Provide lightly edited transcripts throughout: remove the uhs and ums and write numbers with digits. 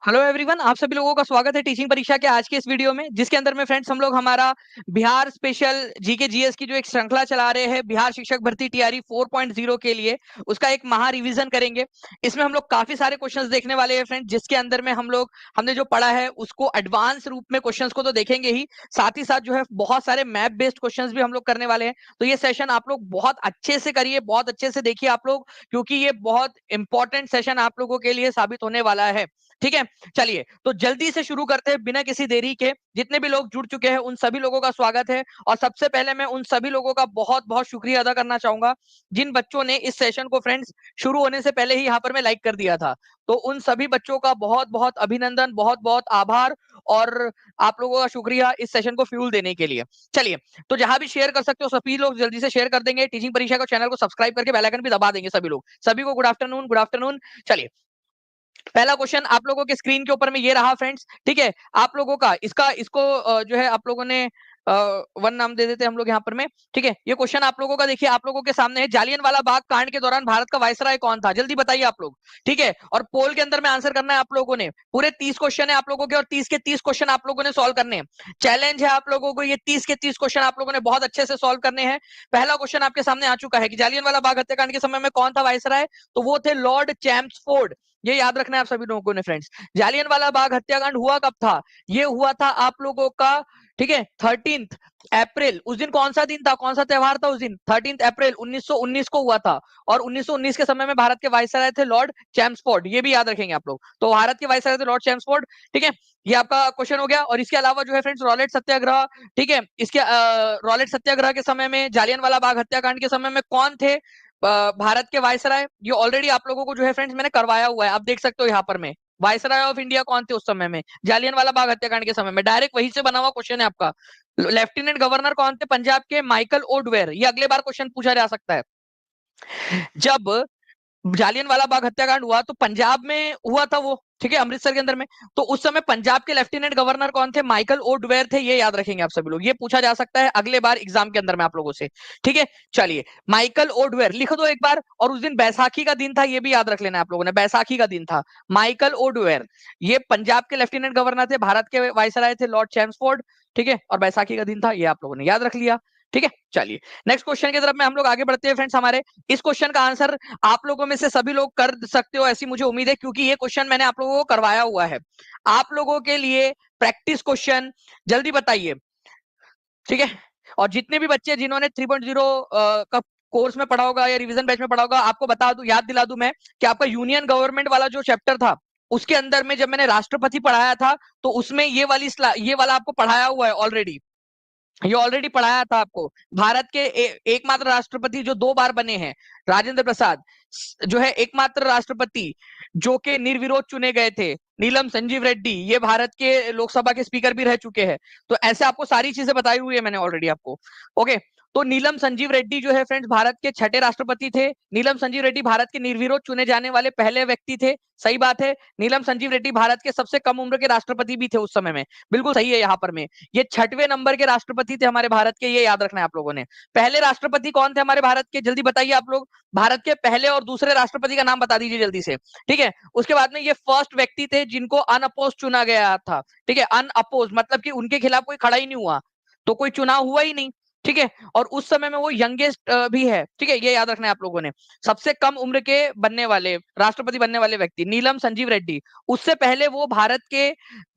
Hello everyone, आप सभी लोगों का स्वागत है टीचिंग परीक्षा के आज के इस वीडियो में, जिसके अंदर में फ्रेंड्स हम लोग हमारा बिहार स्पेशल जीके जीएस की जो एक श्रृंखला चला रहे हैं बिहार शिक्षक भर्ती तैयारी 4.0 के लिए, उसका एक महा रिवीजन करेंगे। इसमें हम लोग काफी सारे क्वेश्चंस देखने वाले हैं फ्रेंड्स, जिसके अंदर में हमने जो पढ़ा है उसको एडवांस रूप में क्वेश्चंस को तो देखेंगे ही, साथ ही साथ जो है बहुत सारे मैप बेस्ड क्वेश्चंस भी हम लोग करने वाले हैं। तो ये सेशन आप लोग बहुत अच्छे से करिए, बहुत अच्छे से देखिए आप लोग, क्योंकि ये बहुत इंपॉर्टेंट सेशन आप लोगों के लिए साबित होने वाला है। ठीक है, चलिए तो जल्दी से शुरू करते हैं बिना किसी देरी के। जितने भी लोग जुड़ चुके हैं उन सभी लोगों का स्वागत है, और सबसे पहले मैं उन सभी लोगों का बहुत बहुत शुक्रिया अदा करना चाहूंगा जिन बच्चों ने इस सेशन को फ्रेंड्स शुरू होने से पहले ही यहाँ पर मैं लाइक कर दिया था। तो उन सभी बच्चों का बहुत बहुत अभिनंदन, बहुत बहुत आभार, और आप लोगों का शुक्रिया इस सेशन को फ्यूल देने के लिए। चलिए, तो जहां भी शेयर कर सकते हो सभी लोग जल्दी से शेयर कर देंगे। टीचिंग परीक्षा को चैनल को सब्सक्राइब करके बेल आइकन भी दबा देंगे सभी लोग। सभी को गुड आफ्टरनून, गुड आफ्टरनून। चलिए, पहला क्वेश्चन आप लोगों के स्क्रीन के ऊपर में ये रहा फ्रेंड्स। ठीक है, आप लोगों का इसको जो है आप लोगों ने वन नाम दे देते हैं हम लोग यहाँ पर में। ठीक है, ये क्वेश्चन आप लोगों का देखिए, आप लोगों के सामने है, जालियनवाला बाग कांड के दौरान भारत का वायसराय कौन था? जल्दी बताइए आप लोग। ठीक है, और पोल के अंदर में आंसर करना है आप लोगों ने। पूरे 30 क्वेश्चन है आप लोगों के, और 30 के 30 क्वेश्चन आप लोगों ने सॉल्व करने हैं। चैलेंज है आप लोगों को, ये 30 के 30 क्वेश्चन आप लोगों ने बहुत अच्छे से सॉल्व करने हैं। पहला क्वेश्चन आपके सामने आ चुका है कि जालियनवाला बाग हत्याकांड के समय में कौन था वायसराय? तो वो थे लॉर्ड चैम्सफोर्ड। ये याद रखना है आप सभी लोगों ने फ्रेंड्स। जालियनवाला बाग हत्याकांड हुआ कब था? ये हुआ था आप लोगों का, ठीक है, 13 अप्रैल। उस दिन कौन सा दिन था, कौन सा त्योहार था उस दिन? 13 अप्रैल 1919 को हुआ था। और 1919 के समय में भारत के वायसराय थे लॉर्ड चैम्सफोर्ड। ये भी याद रखेंगे आप लोग। तो भारत के वायसराय थे लॉर्ड चैम्सफोर्ड। ठीक है, ये आपका क्वेश्चन हो गया। और इसके अलावा जो है फ्रेंड्स रॉलेट सत्याग्रह, ठीक है, इसके रॉलेट सत्याग्रह के समय में, जालियनवाला बाग हत्याकांड के समय में कौन थे भारत के वायसराय? ये ऑलरेडी आप लोगों को जो है फ्रेंड्स मैंने करवाया हुआ है, आप देख सकते हो यहाँ पर में। वायसराय ऑफ इंडिया कौन थे उस समय में? जालियनवाला बाग हत्याकांड के समय में। डायरेक्ट वहीं से बना हुआ क्वेश्चन है आपका। लेफ्टिनेंट गवर्नर कौन थे पंजाब के? माइकल ओडवेयर। ये अगले बार क्वेश्चन पूछा जा सकता है। जब जालियनवाला बाग हत्याकांड हुआ तो पंजाब में हुआ था वो, ठीक है, अमृतसर के अंदर में। तो उस समय पंजाब के लेफ्टिनेंट गवर्नर कौन थे? माइकल ओडवेयर थे। ये याद रखेंगे आप सभी लोग, ये पूछा जा सकता है अगले बार एग्जाम के अंदर में आप लोगों से। ठीक है, चलिए, माइकल ओडवेयर लिख दो एक बार। और उस दिन बैसाखी का दिन था, ये भी याद रख लेना आप लोगों ने, बैसाखी का दिन था। माइकल ओडवेयर ये पंजाब के लेफ्टिनेंट गवर्नर थे, भारत के वायसराय थे लॉर्ड चैम्सफोर्ड। ठीक है, और बैसाखी का दिन था, ये आप लोगों ने याद रख लिया। ठीक है, चलिए नेक्स्ट क्वेश्चन की तरफ में हम लोग आगे बढ़ते हैं फ्रेंड्स। हमारे इस क्वेश्चन का आंसर आप लोगों में से सभी लोग कर सकते हो ऐसी मुझे उम्मीद है, क्योंकि ये क्वेश्चन मैंने आप लोगों को करवाया हुआ है। आप लोगों के लिए प्रैक्टिस क्वेश्चन, जल्दी बताइए। ठीक है, और जितने भी बच्चे जिन्होंने 3.0 का कोर्स में पढ़ा होगा या रिवीजन बैच में पढ़ा होगा, आपको बता दूं, याद दिला दूं मैं कि आपका यूनियन गवर्नमेंट वाला जो चैप्टर था, उसके अंदर में जब मैंने राष्ट्रपति पढ़ाया था, तो उसमें ये वाला आपको पढ़ाया हुआ है ऑलरेडी। ये ऑलरेडी पढ़ाया था आपको। भारत के एकमात्र राष्ट्रपति जो 2 बार बने हैं, राजेंद्र प्रसाद जो है एकमात्र राष्ट्रपति जो के निर्विरोध चुने गए थे, नीलम संजीव रेड्डी ये भारत के लोकसभा के स्पीकर भी रह चुके हैं। तो ऐसे आपको सारी चीजें बताई हुई है मैंने ऑलरेडी आपको। ओके, तो नीलम संजीव रेड्डी जो है फ्रेंड्स भारत के 6ठे राष्ट्रपति थे। नीलम संजीव रेड्डी भारत के निर्विरोध चुने जाने वाले पहले व्यक्ति थे। सही बात है, नीलम संजीव रेड्डी भारत के सबसे कम उम्र के राष्ट्रपति भी थे उस समय में। बिल्कुल सही है यहाँ पर में। ये 6वें नंबर के राष्ट्रपति थे हमारे भारत के, ये याद रखना है आप लोगों ने। पहले राष्ट्रपति कौन थे हमारे भारत के? जल्दी बताइए आप लोग। भारत के पहले और दूसरे राष्ट्रपति का नाम बता दीजिए जल्दी से। ठीक है, उसके बाद में ये फर्स्ट व्यक्ति थे जिनको अनअपोज चुना गया था। ठीक है, अनअपोज मतलब कि उनके खिलाफ कोई खड़ा ही नहीं हुआ, तो कोई चुनाव हुआ ही नहीं। ठीक है, और उस समय में वो यंगेस्ट भी है। ठीक है, ये याद रखना है आप लोगों ने। सबसे कम उम्र के बनने वाले राष्ट्रपति बनने वाले व्यक्ति नीलम संजीव रेड्डी। उससे पहले वो भारत के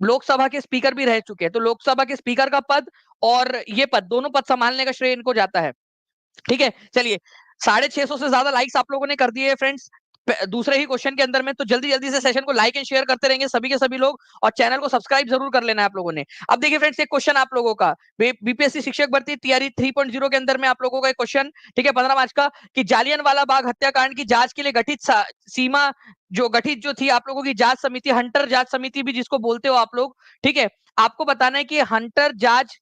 लोकसभा के स्पीकर भी रह चुके हैं। तो लोकसभा के स्पीकर का पद और ये पद, दोनों पद संभालने का श्रेय इनको जाता है। ठीक है, चलिए, 650 से ज्यादा लाइक्स आप लोगों ने कर दिए फ्रेंड्स दूसरे ही क्वेश्चन के अंदर में। तो जल्दी जल्दी से सेशन को लाइक एंड शेयर करते रहेंगे सभी के सभी लोग, और चैनल को सब्सक्राइब जरूर कर लेना है आप लोगों ने। अब देखिए फ्रेंड्स, एक क्वेश्चन आप लोगों का बीपीएससी शिक्षक भर्ती तैयारी 3.0 के अंदर में आप लोगों का एक क्वेश्चन, ठीक है, 15 मार्च का, कि जालियनवाला बाग हत्याकांड की जांच के लिए सीमा गठित जो थी आप लोगों की जांच समिति, हंटर जांच समिति भी जिसको बोलते हो आप लोग। ठीक है, आपको बताना है कि हंटर जांच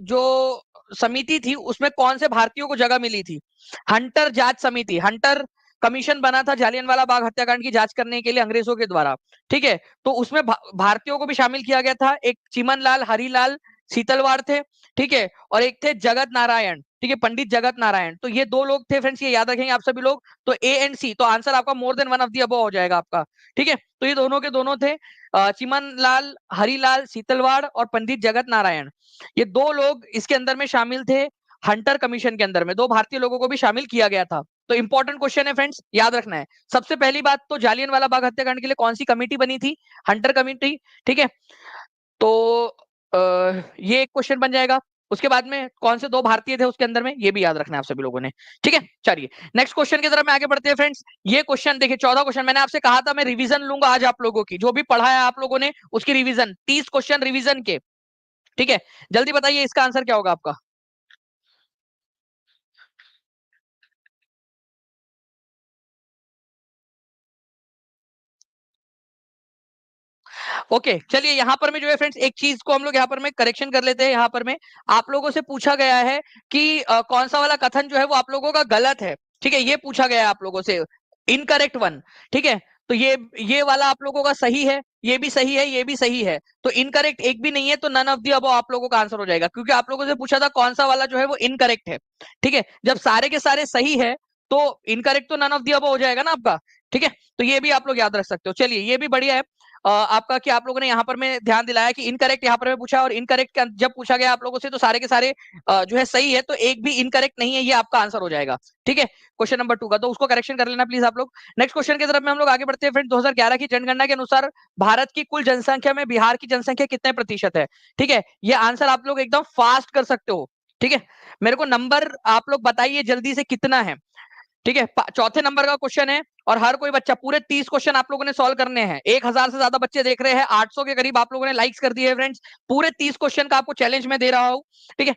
जो समिति थी उसमें कौन से भारतीयों को जगह मिली थी? हंटर जांच समिति, हंटर कमीशन बना था जालियनवाला बाग हत्याकांड की जांच करने के लिए अंग्रेजों के द्वारा। ठीक है, तो उसमें भारतीयों को भी शामिल किया गया था। एक चिमन लाल, हरिलाल, शीतलवाड़ थे। ठीक है, और एक थे जगत नारायण। ठीक है, पंडित जगत नारायण। तो ये दो लोग थे फ्रेंड्स, ये याद रखेंगे आप सभी लोग। तो ए एंड सी, तो आंसर आपका मोर than one of the above हो जाएगा आपका। ठीक है, तो ये दोनों के दोनों थे, चिमन लाल हरिलाल सीतलवाड़ और पंडित जगत नारायण। ये दो लोग इसके अंदर में शामिल थे। हंटर कमीशन के अंदर में दो भारतीय लोगों को भी शामिल किया गया था। तो इंपॉर्टेंट क्वेश्चन है फ्रेंड्स, याद रखना है। सबसे पहली बात तो जालियनवाला बाग हत्याकांड के लिए कौन सी कमेटी बनी थी? Hunter committee. ठीक है, तो ये एक क्वेश्चन बन जाएगा। उसके बाद में कौन से दो भारतीय थे उसके अंदर में, ये भी याद रखना है आप सभी लोगों ने। ठीक है, चलिए नेक्स्ट क्वेश्चन की तरफ में आगे बढ़ते हैं फ्रेंड्स। ये क्वेश्चन देखिए, 14 क्वेश्चन। मैंने आपसे कहा था मैं रिवीजन लूंगा आज आप लोगों की, जो भी पढ़ा है आप लोगों ने उसकी रिवीजन, 30 क्वेश्चन रिवीजन के। ठीक है, जल्दी बताइए इसका आंसर क्या होगा आपका। ओके, चलिए यहाँ पर में जो है फ्रेंड्स, एक चीज को हम लोग यहाँ पर में करेक्शन कर लेते हैं। यहाँ पर में आप लोगों से पूछा गया है कि कौन सा वाला कथन जो है वो आप लोगों का गलत है। ठीक है, ये पूछा गया है आप लोगों से, इनकरेक्ट वन। ठीक है, तो ये वाला आप लोगों का सही है, ये भी सही है, ये भी सही है। तो इनकरेक्ट एक भी नहीं है, तो नन ऑफ दी अबव आप लोगों का आंसर हो जाएगा, क्योंकि आप लोगों से पूछा था कौन सा वाला जो है वो इनकरेक्ट है। ठीक है, जब सारे के सारे सही है तो इनकरेक्ट तो नन ऑफ दी अबव हो जाएगा ना आपका। ठीक है, तो ये भी आप लोग याद रख सकते हो। चलिए, ये भी बढ़िया है आपका, कि आप लोगों ने यहाँ पर में ध्यान दिलाया कि इनकरेक्ट यहाँ पर में पूछा, और इनकरेक्ट जब पूछा गया आप लोगों से तो सारे के सारे जो है सही है, तो एक भी इनकरेक्ट नहीं है, ये आपका आंसर हो जाएगा। ठीक है, क्वेश्चन नंबर 2 का, तो उसको करेक्शन कर लेना प्लीज आप लोग। नेक्स्ट क्वेश्चन की तरफ में हम लोग आगे बढ़ते हैं फ्रेंड। 2011 की जनगणना के अनुसार भारत की कुल जनसंख्या में बिहार की जनसंख्या कितने प्रतिशत है? ठीक है, ये आंसर आप लोग एकदम फास्ट कर सकते हो। ठीक है, मेरे को नंबर आप लोग बताइए जल्दी से कितना है। ठीक है, चौथे नंबर का क्वेश्चन है, और हर कोई बच्चा, पूरे 30 क्वेश्चन आप लोगों ने सॉल्व करने हैं। 1000 से ज्यादा बच्चे देख रहे हैं, 800 के करीब आप लोगों ने लाइक्स कर दिए हैं फ्रेंड्स। पूरे 30 क्वेश्चन का आपको चैलेंज में दे रहा हूं। ठीक है,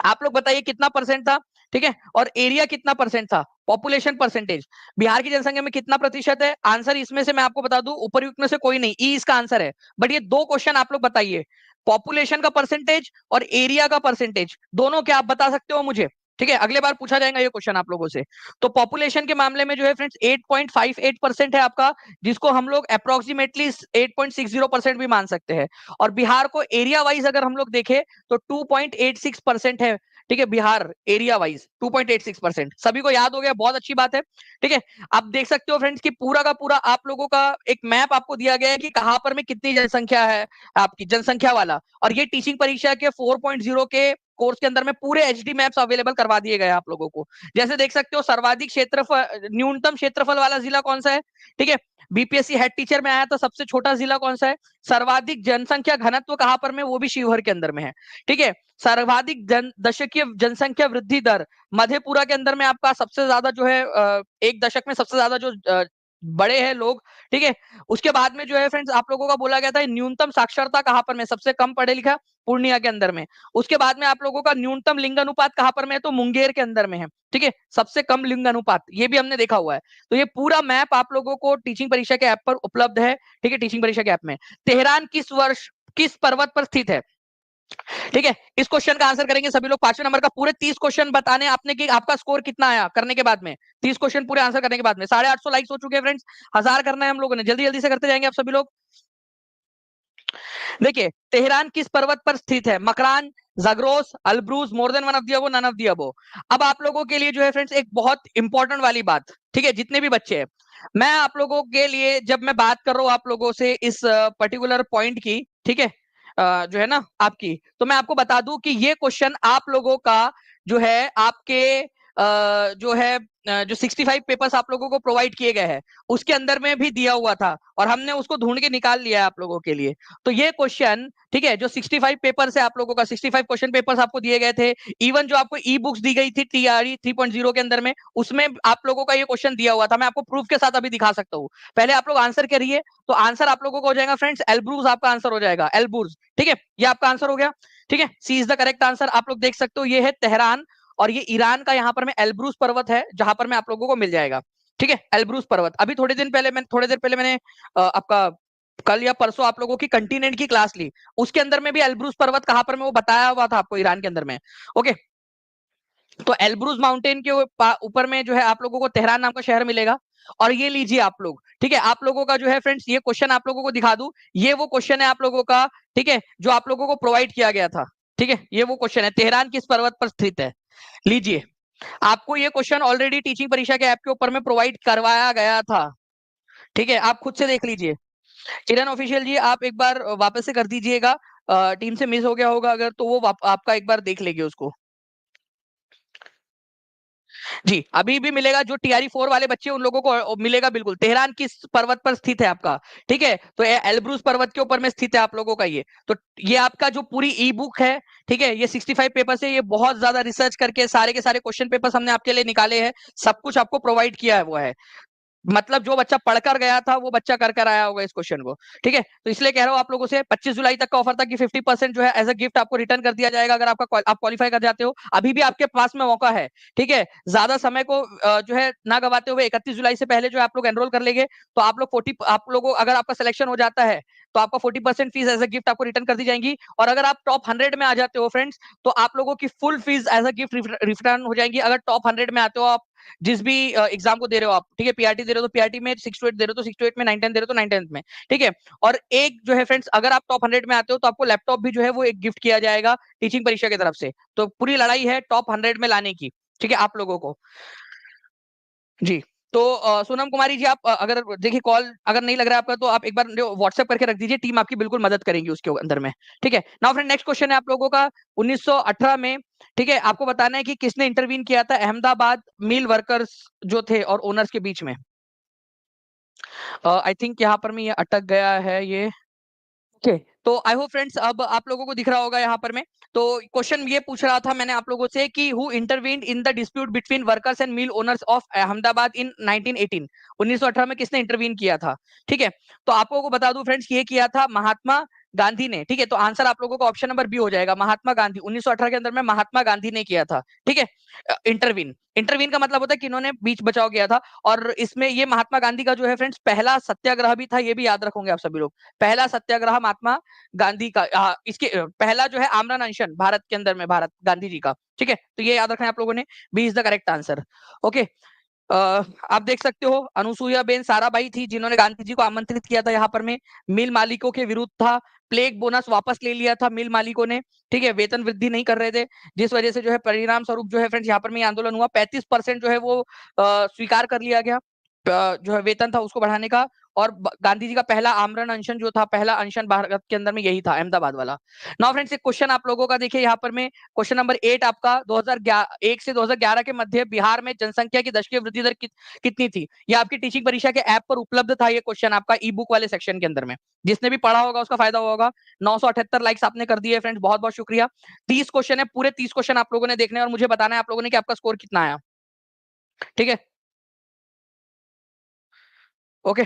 आप लोग बताइए कितना परसेंट था। ठीक है, और एरिया कितना परसेंट था, पॉपुलेशन परसेंटेज, बिहार की जनसंख्या में कितना प्रतिशत है। आंसर इसमें से मैं आपको बता दूं, उपरयुक्त में से कोई नहीं, ई इसका आंसर है। बट ये दो क्वेश्चन आप लोग बताइए, पॉपुलेशन का परसेंटेज और एरिया का परसेंटेज, दोनों क्या आप बता सकते हो मुझे? ठीक है, अगले बार पूछा जाएगा ये क्वेश्चन आप लोगों से। तो पॉपुलेशन के मामले में जो है फ्रेंड्स 8.58% है आपका, जिसको हम लोग अप्रोक्सीमेटली 8.60% भी मान सकते हैं। और बिहार को एरिया वाइज अगर हम लोग देखें तो 2.86% है। ठीक है, बिहार एरिया वाइज 2.86%, सभी को याद हो गया, बहुत अच्छी बात है। ठीक है, आप देख सकते हो फ्रेंड्स कि पूरा का पूरा आप लोगों का एक मैप आपको दिया गया है कि कहां पर में कितनी जनसंख्या है आपकी, जनसंख्या वाला। और ये टीचिंग परीक्षा के 4.0 के कोर्स के अंदर में पूरे एचडी मैप्स अवेलेबल करवा दिए गए आप लोगों को। जैसे देख सकते हो, सर्वाधिक क्षेत्रफल, न्यूनतम क्षेत्रफल वाला जिला कौन सा है? ठीक है, बीपीएससी हेड टीचर में आया था, सबसे छोटा जिला कौन सा है? सर्वाधिक जनसंख्या घनत्व कहां पर में, वो भी शिवहर के अंदर में है। ठीक है, सर्वाधिक दशकीय जनसंख्या वृद्धि दर मधेपुरा के अंदर में आपका सबसे ज्यादा जो है, एक दशक में सबसे ज्यादा जो बड़े हैं लोग। ठीक है, उसके बाद में जो है फ्रेंड्स आप लोगों का बोला गया था न्यूनतम साक्षरता कहां पर में, सबसे कम पढ़े लिखा पूर्णिया के अंदर में। उसके बाद में आप लोगों का न्यूनतम लिंग अनुपात कहां पर में है, तो मुंगेर के अंदर में है। ठीक है, सबसे कम लिंग अनुपात, ये भी हमने देखा हुआ है। तो ये पूरा मैप आप लोगों को टीचिंग परीक्षा के ऐप पर उपलब्ध है। ठीक है, टीचिंग परीक्षा के ऐप में। तेहरान किस वर्ष, किस पर्वत पर स्थित है? ठीक है, इस क्वेश्चन का आंसर करेंगे सभी लोग। 5वें नंबर का, पूरे 30 क्वेश्चन बताने आपने कि आपका स्कोर कितना आया करने के बाद में, 30 क्वेश्चन पूरे आंसर करने के बाद में 850 लाइक्स हो चुके हैं फ्रेंड्स। 1000 करना है हम लोगों ने, जल्दी जल्दी से करते जाएंगे आप सभी लोग। देखिए, तेहरान किस पर्वत पर स्थित है? Makran, Zagros, Elburz, more than one of the above, none of the above. अब आप लोगों के लिए जो है फ्रेंड्स एक बहुत इंपॉर्टेंट वाली बात, ठीक है, जितने भी बच्चे हैं, मैं आप लोगों के लिए जब मैं बात कर रहा हूं आप लोगों से इस पर्टिकुलर पॉइंट की, ठीक है, जो है ना आपकी, तो मैं आपको बता दूं कि ये क्वेश्चन आप लोगों का जो है आपके जो है जो 65 पेपर्स आप लोगों को प्रोवाइड किए गए हैं उसके अंदर में भी दिया हुआ था, और हमने उसको ढूंढ के निकाल लिया है आप लोगों के लिए। तो ये क्वेश्चन, ठीक है, जो 65 पेपर से आप लोगों का 65 क्वेश्चन पेपर्स आपको दिए गए थे, इवन जो आपको ई बुक्स दी गई थी टीआरई 3.0 के अंदर में, उसमें आप लोगों का ये क्वेश्चन दिया हुआ था। मैं आपको प्रूफ के साथ अभी दिखा सकता हूँ। पहले आप लोग आंसर करिए, तो आंसर आप लोगों को हो जाएगा फ्रेंड्स एल्ब्रूज, आपका आंसर हो जाएगा एल्ब्रूज। ठीक है, ये आपका आंसर हो गया। ठीक है, सी इज द करेक्ट आंसर। आप लोग देख सकते हो ये है तेहरान, और ये ईरान का यहाँ पर में एल्ब्रूज पर्वत है, जहां पर में आप लोगों को मिल जाएगा। ठीक है, एल्ब्रूज पर्वत। अभी थोड़ी देर पहले मैंने आपका कल या परसों आप लोगों की कंटिनेंट की क्लास ली, उसके अंदर में भी एल्ब्रूज पर्वत कहां पर में वो बताया हुआ था आपको, ईरान के अंदर में। ओके, तो एल्ब्रूज माउंटेन के ऊपर में जो है आप लोगों को तेहरान नाम का शहर मिलेगा। और ये लीजिए आप लोग, ठीक है, आप लोगों का जो है फ्रेंड्स ये क्वेश्चन आप लोगों को दिखा दूं, ये वो क्वेश्चन है आप लोगों का, ठीक है, जो आप लोगों को प्रोवाइड किया गया था। ठीक है, ये वो क्वेश्चन है, तेहरान किस पर्वत पर स्थित है। लीजिए, आपको ये क्वेश्चन ऑलरेडी टीचिंग परीक्षा के ऐप के ऊपर में प्रोवाइड करवाया गया था, ठीक है, आप खुद से देख लीजिए। किरण ऑफिशियल जी, आप एक बार वापस से कर दीजिएगा, टीम से मिस हो गया होगा अगर, तो वो आपका एक बार देख लेंगे उसको। जी, अभी भी मिलेगा, जो टीआरई 4 वाले बच्चे उन लोगों को मिलेगा बिल्कुल। तेहरान किस पर्वत पर स्थित है आपका, ठीक है, तो ये एल्ब्रूस पर्वत के ऊपर में स्थित है आप लोगों का ये। तो ये आपका जो पूरी ई बुक है, ठीक है, ये 65 पेपर्स है, ये बहुत ज्यादा रिसर्च करके सारे के सारे क्वेश्चन पेपर्स हमने आपके लिए निकाले हैं, सब कुछ आपको प्रोवाइड किया है वो है। मतलब जो बच्चा पढ़कर गया था वो बच्चा कर कर आया होगा इस क्वेश्चन को, ठीक है, तो इसलिए कह रहा हूं आप लोगों से 25 जुलाई तक का ऑफर था कि 50% जो है एज अ गिफ्ट आपको रिटर्न कर दिया जाएगा अगर आप क्वालिफाई कर जाते हो। अभी भी आपके पास में मौका है, ठीक है, ज्यादा समय को जो है ना गवाते हुए 31 जुलाई से पहले जो आप लोग एनरोल कर लेंगे तो आप लोग 40, आप लोगों अगर आपका सिलेक्शन हो जाता है तो आपका 40% फीस एज अ गिफ्ट आपको रिटर्न कर दी जाएंगी। और अगर आप टॉप 100 में आ जाते हो फ्रेंड्स, तो आप लोगों की full fees as a gift return हो जाएंगी। अगर टॉप 100 में आते हो आप, जिस भी एग्जाम को दे रहे हो आप, ठीक है, पीआरटी दे रहे हो तो पीआरटी में 6 to 8 दे रहे हो तो 6 to 8 में, 9 10 दे रहे हो तो 9 10 में, ठीक है। और एक जो है फ्रेंड्स, अगर आप टॉप 100 में आते हो तो आपको लैपटॉप भी जो है वो एक गिफ्ट किया जाएगा टीचिंग परीक्षा की तरफ से। तो पूरी लड़ाई है टॉप 100 में लाने की, ठीक है, आप लोगों को। जी, तो सोनम कुमारी जी, आप अगर देखिए कॉल अगर नहीं लग रहा है आपका, तो आप एक बार व्हाट्सएप करके रख दीजिए, टीम आपकी बिल्कुल मदद करेंगी उसके अंदर में, ठीक है। नाउ फ्रेंड, नेक्स्ट क्वेश्चन है आप लोगों का 1918 में, ठीक है, आपको बताना है कि किसने इंटरवीन किया था अहमदाबाद मिल वर्कर्स जो थे और ओनर्स के बीच में। आई थिंक यहाँ पर मैं ये अटक गया है ये, ओके। तो आई होप फ्रेंड्स अब आप लोगों को दिख रहा होगा यहाँ पर में। तो क्वेश्चन ये पूछ रहा था मैंने आप लोगों से कि who intervened in the dispute between workers and mill owners of Ahmedabad in 1918, 1918 में किसने इंटरवीन किया था, ठीक है। तो आप लोगों को बता दूं फ्रेंड्स, ये किया था महात्मा गांधी ने, ठीक है। तो आंसर आप लोगों का ऑप्शन नंबर बी हो जाएगा, महात्मा गांधी। 1918 के अंदर में महात्मा गांधी ने किया था, ठीक है। इंटरवीन, इंटरवीन का मतलब होता है कि इन्होंने बीच बचाव किया था। और इसमें ये महात्मा गांधी का जो है फ्रेंड्स पहला सत्याग्रह भी था, ये भी याद रखोगे आप सभी लोग। पहला सत्याग्रह महात्मा गांधी का, इसके पहला जो है आमरण अनशन भारत के अंदर में, भारत गांधी जी का, ठीक है। तो ये याद रखना है आप लोगों ने, B is the correct answer, okay. आप देख सकते हो अनुसुईया बेन साराभाई थी जिन्होंने गांधी जी को आमंत्रित किया था यहाँ पर में। मिल मालिकों के विरुद्ध था, प्लेग बोनस वापस ले लिया था मिल मालिकों ने, ठीक है, वेतन वृद्धि नहीं कर रहे थे, जिस वजह से जो है परिणाम स्वरूप जो है फ्रेंड्स यहाँ पर में आंदोलन हुआ। 35% जो है वो स्वीकार कर लिया गया, जो है वेतन था उसको बढ़ाने का। और गांधी जी का पहला आमरण अनशन जो था, पहला अनशन भारत के अंदर में यही था, अहमदाबाद वाला। नाउ फ्रेंड्स, एक क्वेश्चन आप लोगों का देखिए यहाँ पर में, क्वेश्चन नंबर 8 आपका 2001 से 2011 के मध्य बिहार में जनसंख्या की दशकीय वृद्धि दर कितनी थी। ये आपकी टीचिंग परीक्षा के ऐप पर उपलब्ध था, ये क्वेश्चन आपका ई बुक वाले सेक्शन के अंदर में। जिसने भी पढ़ा होगा उसका फायदा होगा। 978 लाइक्स आपने कर दिए फ्रेंड्स, बहुत बहुत शुक्रिया। 30 क्वेश्चन है, पूरे 30 क्वेश्चन आप लोगों ने देखने और मुझे बताना है आप लोगों ने कि आपका स्कोर कितना आया, ठीक है, ओके।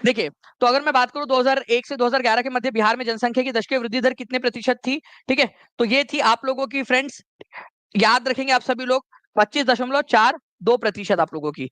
देखिए, तो अगर मैं बात करूं 2001 से 2011 के मध्य बिहार में जनसंख्या की दशकीय वृद्धि दर कितने प्रतिशत थी, ठीक है, तो ये थी आप लोगों की फ्रेंड्स, याद रखेंगे आप सभी लोग, 25.42% आप लोगों की,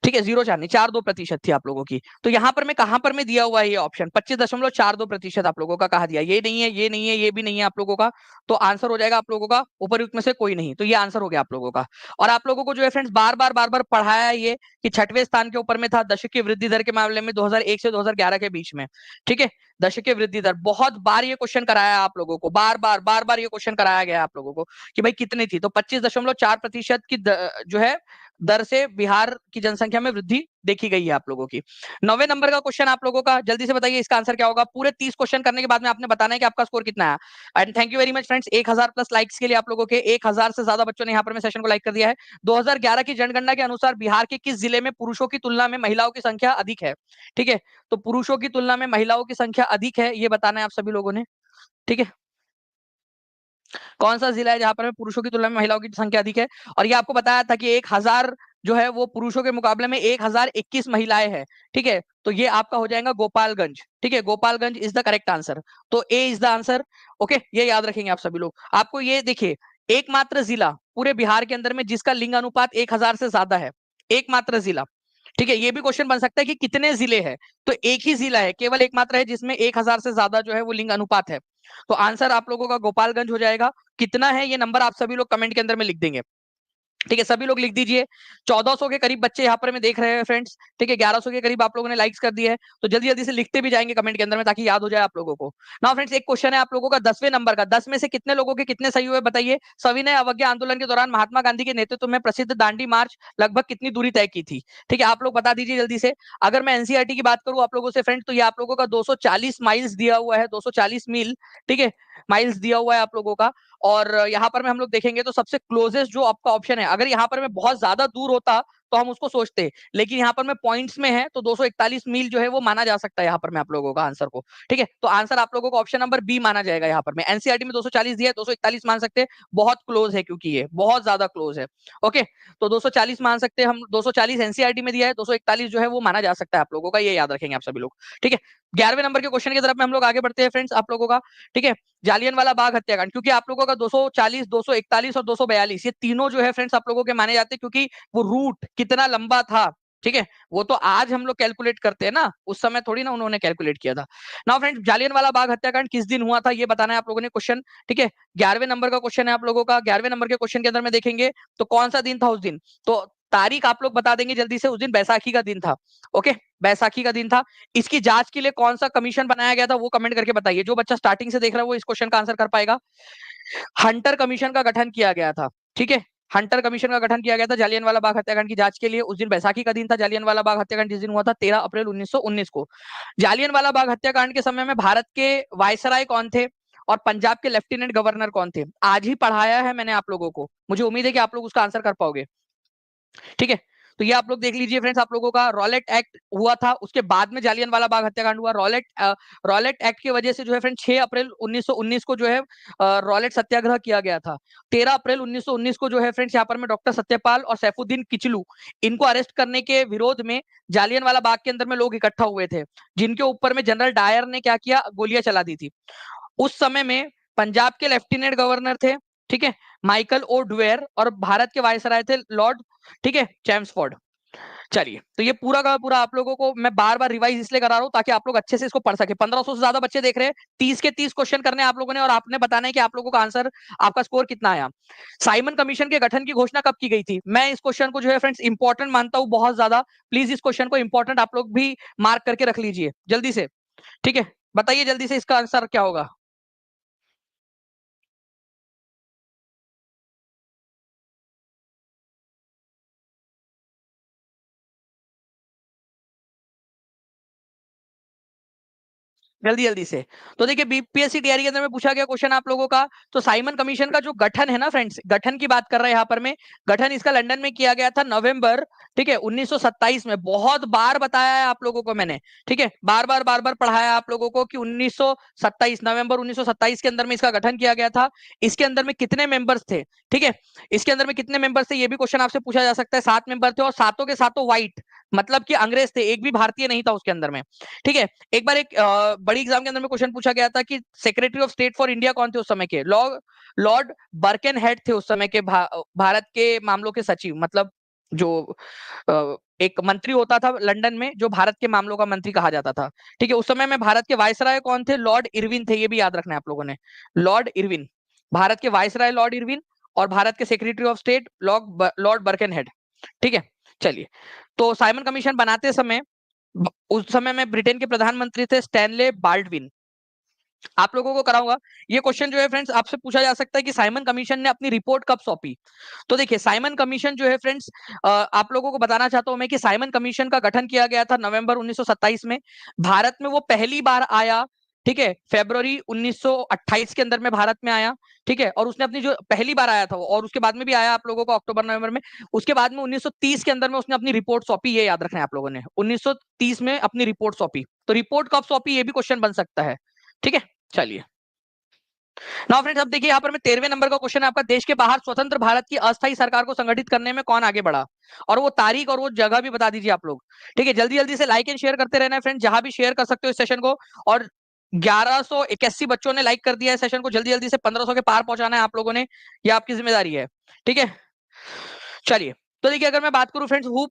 ठीक है, 0 4 नहीं, 4-2% थी आप लोगों की। तो यहाँ पर मैं कहां पर मैं दिया हुआ है ये ऑप्शन 25.42% आप लोगों का कहा दिया, ये नहीं है, ये नहीं है, ये भी नहीं है आप लोगों का। तो आंसर हो जाएगा आप लोगों का उपरयुक्त में से कोई नहीं, तो ये आंसर हो गया आप लोगों का। और आप लोगों को जो है फ्रेंड्स बार बार पढ़ाया है ये कि छठवें स्थान के ऊपर में था दशक की वृद्धि दर के मामले में 2001 से 2011 के बीच में, ठीक है, दशक की वृद्धि दर। बहुत बार ये क्वेश्चन कराया आप लोगों को, बार बार ये क्वेश्चन कराया गया आप लोगों को कि भाई कितनी थी। तो 25.4% की जो है दर से बिहार की जनसंख्या में वृद्धि देखी गई है आप लोगों की। 9वें नंबर का क्वेश्चन आप लोगों का, जल्दी से बताइए इसका आंसर क्या होगा। पूरे 30 क्वेश्चन करने के बाद में आपने बताना है कि आपका स्कोर कितना है। And thank you very much friends, 1000 plus likes के लिए आप लोगों के, 1000 से ज्यादा बच्चों ने यहाँ पर में सेशन को लाइक कर दिया है। 2011 की जनगणना के अनुसार बिहार के किस जिले में पुरुषों की तुलना में महिलाओं की संख्या अधिक है, ठीक है। तो पुरुषों की तुलना में महिलाओं की संख्या अधिक है, ये बताना है आप सभी लोगों ने, ठीक है। कौन सा जिला है जहां पर पुरुषों की तुलना में महिलाओं की संख्या अधिक है। और ये आपको बताया था कि 1000 जो है वो पुरुषों के मुकाबले में 1021 महिलाएं हैं, ठीक है। तो ये आपका हो जाएगा गोपालगंज, ठीक है, Gopalganj is the correct answer. तो ए इज द आंसर, ओके, ये याद रखेंगे आप सभी लोग। आपको ये देखिए, एकमात्र जिला पूरे बिहार के अंदर में जिसका लिंग अनुपात 1000 से ज्यादा है, एकमात्र जिला, ठीक है। ये भी क्वेश्चन बन सकता है कि कितने जिले हैं, तो एक ही जिला है, केवल एकमात्र है जिसमें 1000 से ज्यादा जो है वो लिंग अनुपात है। तो आंसर आप लोगों का गोपालगंज हो जाएगा। कितना है ये नंबर आप सभी लोग कमेंट के अंदर में लिख देंगे। ठीक है, सभी लोग लिख दीजिए। 1400 के करीब बच्चे यहाँ पर मैं देख रहे हैं फ्रेंड्स। ठीक है, 1100 के करीब आप लोगों ने लाइक्स कर दिए है, तो जल्दी जल्दी से लिखते भी जाएंगे कमेंट के अंदर में, ताकि याद हो जाए आप लोगों को। ना फ्रेंड्स, एक क्वेश्चन है आप लोगों का 10वें नंबर का। 10 में से कितने लोगों के कितने सही हुए बताइए। सविनय अवज्ञा आंदोलन के दौरान महात्मा गांधी के नेतृत्व में प्रसिद्ध दांडी मार्च लगभग कितनी दूरी तय की थी। ठीक है, आप लोग बता दीजिए जल्दी से। अगर मैं एनसीईआरटी की बात करूं आप लोगों से फ्रेंड, तो ये आप लोगों का 240 माइल्स दिया हुआ है, 240 मील। ठीक है, माइल्स दिया हुआ है आप लोगों का। और यहाँ पर में हम लोग देखेंगे तो सबसे क्लोजेस्ट जो आपका ऑप्शन है, अगर यहाँ पर में बहुत ज्यादा दूर होता तो हम उसको सोचते, लेकिन यहाँ पर में पॉइंट्स में है, तो 241 मील जो है वो माना जा सकता है यहाँ पर में आप लोगों का आंसर को। ठीक है, तो आंसर आप लोगों को ऑप्शन नंबर बी माना जाएगा। यहाँ पर में एनसीईआरटी में 240 दिया है, 241 मान सकते हैं, बहुत क्लोज है, क्योंकि ये बहुत ज्यादा क्लोज है। ओके, तो 240 मान सकते हैं हम, 240 एनसीईआरटी में दिया है, 241 जो है वो माना जा सकता है आप लोगों का, ये याद रखेंगे आप सभी लोग। ठीक है, 11वें नंबर के क्वेश्चन की तरफ में हम लोग आगे बढ़ते हैं फ्रेंड्स आप लोगों का। ठीक है, जालियनवाला बाग हत्याकांड, क्योंकि आप लोगों का 240, 241 और 242 ये तीनों जो है फ्रेंड्स आप लोगों के माने जाते हैं, क्योंकि वो रूट कितना लंबा था। ठीक है, वो तो आज हम लोग कैलकुलेट करते हैं ना, उस समय थोड़ी ना उन्होंने कैलकुलेट किया था। नाउ फ्रेंड्स, जालियनवाला बाग हत्याकांड किस दिन हुआ था ये बताना है आप लोगों ने क्वेश्चन। ठीक है, 11वें नंबर का क्वेश्चन है आप लोगों का। 11वें नंबर के क्वेश्चन के अंदर में देखेंगे तो कौन सा दिन था उस दिन, तो तारीख आप लोग बता देंगे जल्दी से। उस दिन बैसाखी का दिन था। ओके, बैसाखी का दिन था। इसकी जांच के लिए कौन सा कमीशन बनाया गया था वो कमेंट करके बताइए। जो बच्चा स्टार्टिंग से देख रहा है वो इस क्वेश्चन का आंसर कर पाएगा। हंटर कमीशन का गठन किया गया था। ठीक है, हंटर कमीशन का गठन किया गया था जालियनवाला बाग हत्याकांड की जांच के लिए। उस दिन बैसाखी का दिन था। जालियनवाला बाग हत्याकांड जिस दिन हुआ था 13 अप्रैल 1919 को। जालियनवाला बाग हत्याकांड के समय में भारत के वायसराय कौन थे और पंजाब के लेफ्टिनेंट गवर्नर कौन थे, आज ही पढ़ाया है मैंने आप लोगों को। मुझे उम्मीद है कि आप लोग उसका आंसर कर पाओगे। ठीक है, तो ये आप लोग देख लीजिए फ्रेंड्स, आप लोगों का रॉलेट एक्ट हुआ था, उसके बाद में जालियनवाला बाग हत्याकांड हुआ। रॉलेट एक्ट की वजह से जो है फ्रेंड 6 अप्रैल 1919 को जो है रॉलेट सत्याग्रह किया गया था। 13 अप्रैल 1919 को जो है फ्रेंड्स यहाँ पर में डॉक्टर सत्यपाल और सैफुद्दीन किचलू, इनको अरेस्ट करने के विरोध में जालियनवाला बाग के अंदर में लोग इकट्ठा हुए थे, जिनके ऊपर में जनरल डायर ने क्या किया, गोलियां चला दी थी। उस समय में पंजाब के लेफ्टिनेंट गवर्नर थे, ठीक है, माइकल ओ डुवेर, और भारत के वायसराय थे लॉर्ड, ठीक है, चैम्सफोर्ड। चलिए, तो ये पूरा का पूरा आप लोगों को मैं बार बार रिवाइज इसलिए करा रहा हूं ताकि आप लोग अच्छे से इसको पढ़ सके। 1500 से ज्यादा बच्चे देख रहे हैं, 30 के 30 क्वेश्चन करने आप लोगों ने, और आपने बताना है कि आप लोगों का आंसर, आपका स्कोर कितना आया। साइमन कमीशन के गठन की घोषणा कब की गई थी। मैं इस क्वेश्चन को जो है फ्रेंड्स इंपॉर्टेंट मानता हूं बहुत ज्यादा। प्लीज इस क्वेश्चन को इंपॉर्टेंट आप लोग भी मार्क करके रख लीजिए जल्दी से। ठीक है, बताइए जल्दी से इसका आंसर क्या होगा। जल्दी जल्दी से। तो देखिए, बीपीएससी टीआरई के अंदर में पूछा गया क्वेश्चन आप लोगों का, तो साइमन कमीशन का जो गठन है ना फ्रेंड्स, गठन की बात कर रहे हैं यहाँ पर में। गठन इसका लंदन में किया गया था नवंबर, ठीक है, 1927 में। बहुत बार बताया है आप लोगों को मैंने, ठीक है, बार बार पढ़ाया आप लोगों को कि 1927 नवंबर 1927 के अंदर में इसका गठन किया गया था। इसके अंदर में कितने मेंबर्स थे, ठीक है, इसके अंदर में कितने मेंबर्स थे ये भी क्वेश्चन आपसे पूछा जा सकता है। 7 मेंबर थे, और सातों के सातों व्हाइट, मतलब कि अंग्रेज थे, एक भी भारतीय नहीं था उसके अंदर में। ठीक है, एक बार एक बड़ी एग्जाम के अंदर में क्वेश्चन पूछा गया था कि secretary of state for India कौन थे उस समय के। लॉर्ड बर्केन हेड थे उस समय के, भारत के मामलों के सचिव, मतलब जो एक मंत्री होता था लंदन में, जो भारत के मामलों का मंत्री कहा जाता था। ठीक है, उस समय में भारत के वायसराय कौन थे, लॉर्ड इरविन थे, ये भी याद रखना है आप लोगों ने। लॉर्ड इरविन, भारत के वायसराय लॉर्ड इरविन, और भारत के secretary of state Lord Birkenhead. ठीक है, चलिए, तो साइमन कमीशन बनाते समय, उस समय में ब्रिटेन के प्रधानमंत्री थे स्टैनले बाल्डविन। आप लोगों को कराऊंगा ये क्वेश्चन जो है फ्रेंड्स, आपसे पूछा जा सकता है कि साइमन कमीशन ने अपनी रिपोर्ट कब सौंपी। तो देखिए, साइमन कमीशन जो है फ्रेंड्स, आप लोगों को बताना चाहता हूं मैं कि साइमन कमीशन का गठन किया गया था नवंबर 1927 में। भारत में वो पहली बार आया, ठीक है, फरवरी 1928 के अंदर में भारत में आया। ठीक है, और उसने अपनी जो पहली बार आया था वो, और उसके बाद में भी आया आप लोगों को अक्टूबर नवंबर में। उसके बाद में 1930 के अंदर में उसने अपनी रिपोर्ट सौंपी, ये याद रखना है आप लोगों ने, 1930 में अपनी रिपोर्ट सौंपी। तो रिपोर्ट कब सौंपी ये भी क्वेश्चन बन सकता है। ठीक है, चलिए। नाउ फ्रेंड्स, अब देखिए यहाँ पर मैं 13वें नंबर का क्वेश्चन है आपका। देश के बाहर स्वतंत्र भारत की अस्थायी सरकार को संगठित करने में कौन आगे बढ़ा, और वो तारीख और वो जगह भी बता दीजिए आप लोग। ठीक है, जल्दी जल्दी से लाइक एंड शेयर करते रहना है फ्रेंड, जहां भी शेयर कर सकते हो इस सेशन को। और 1181 बच्चों ने लाइक कर दिया है सेशन को, जल्दी जल्दी से 1500 के पार पहुंचाना है आप लोगों ने, ये आपकी जिम्मेदारी है। ठीक है, चलिए, तो देखिए, अगर मैं बात करूं friends, who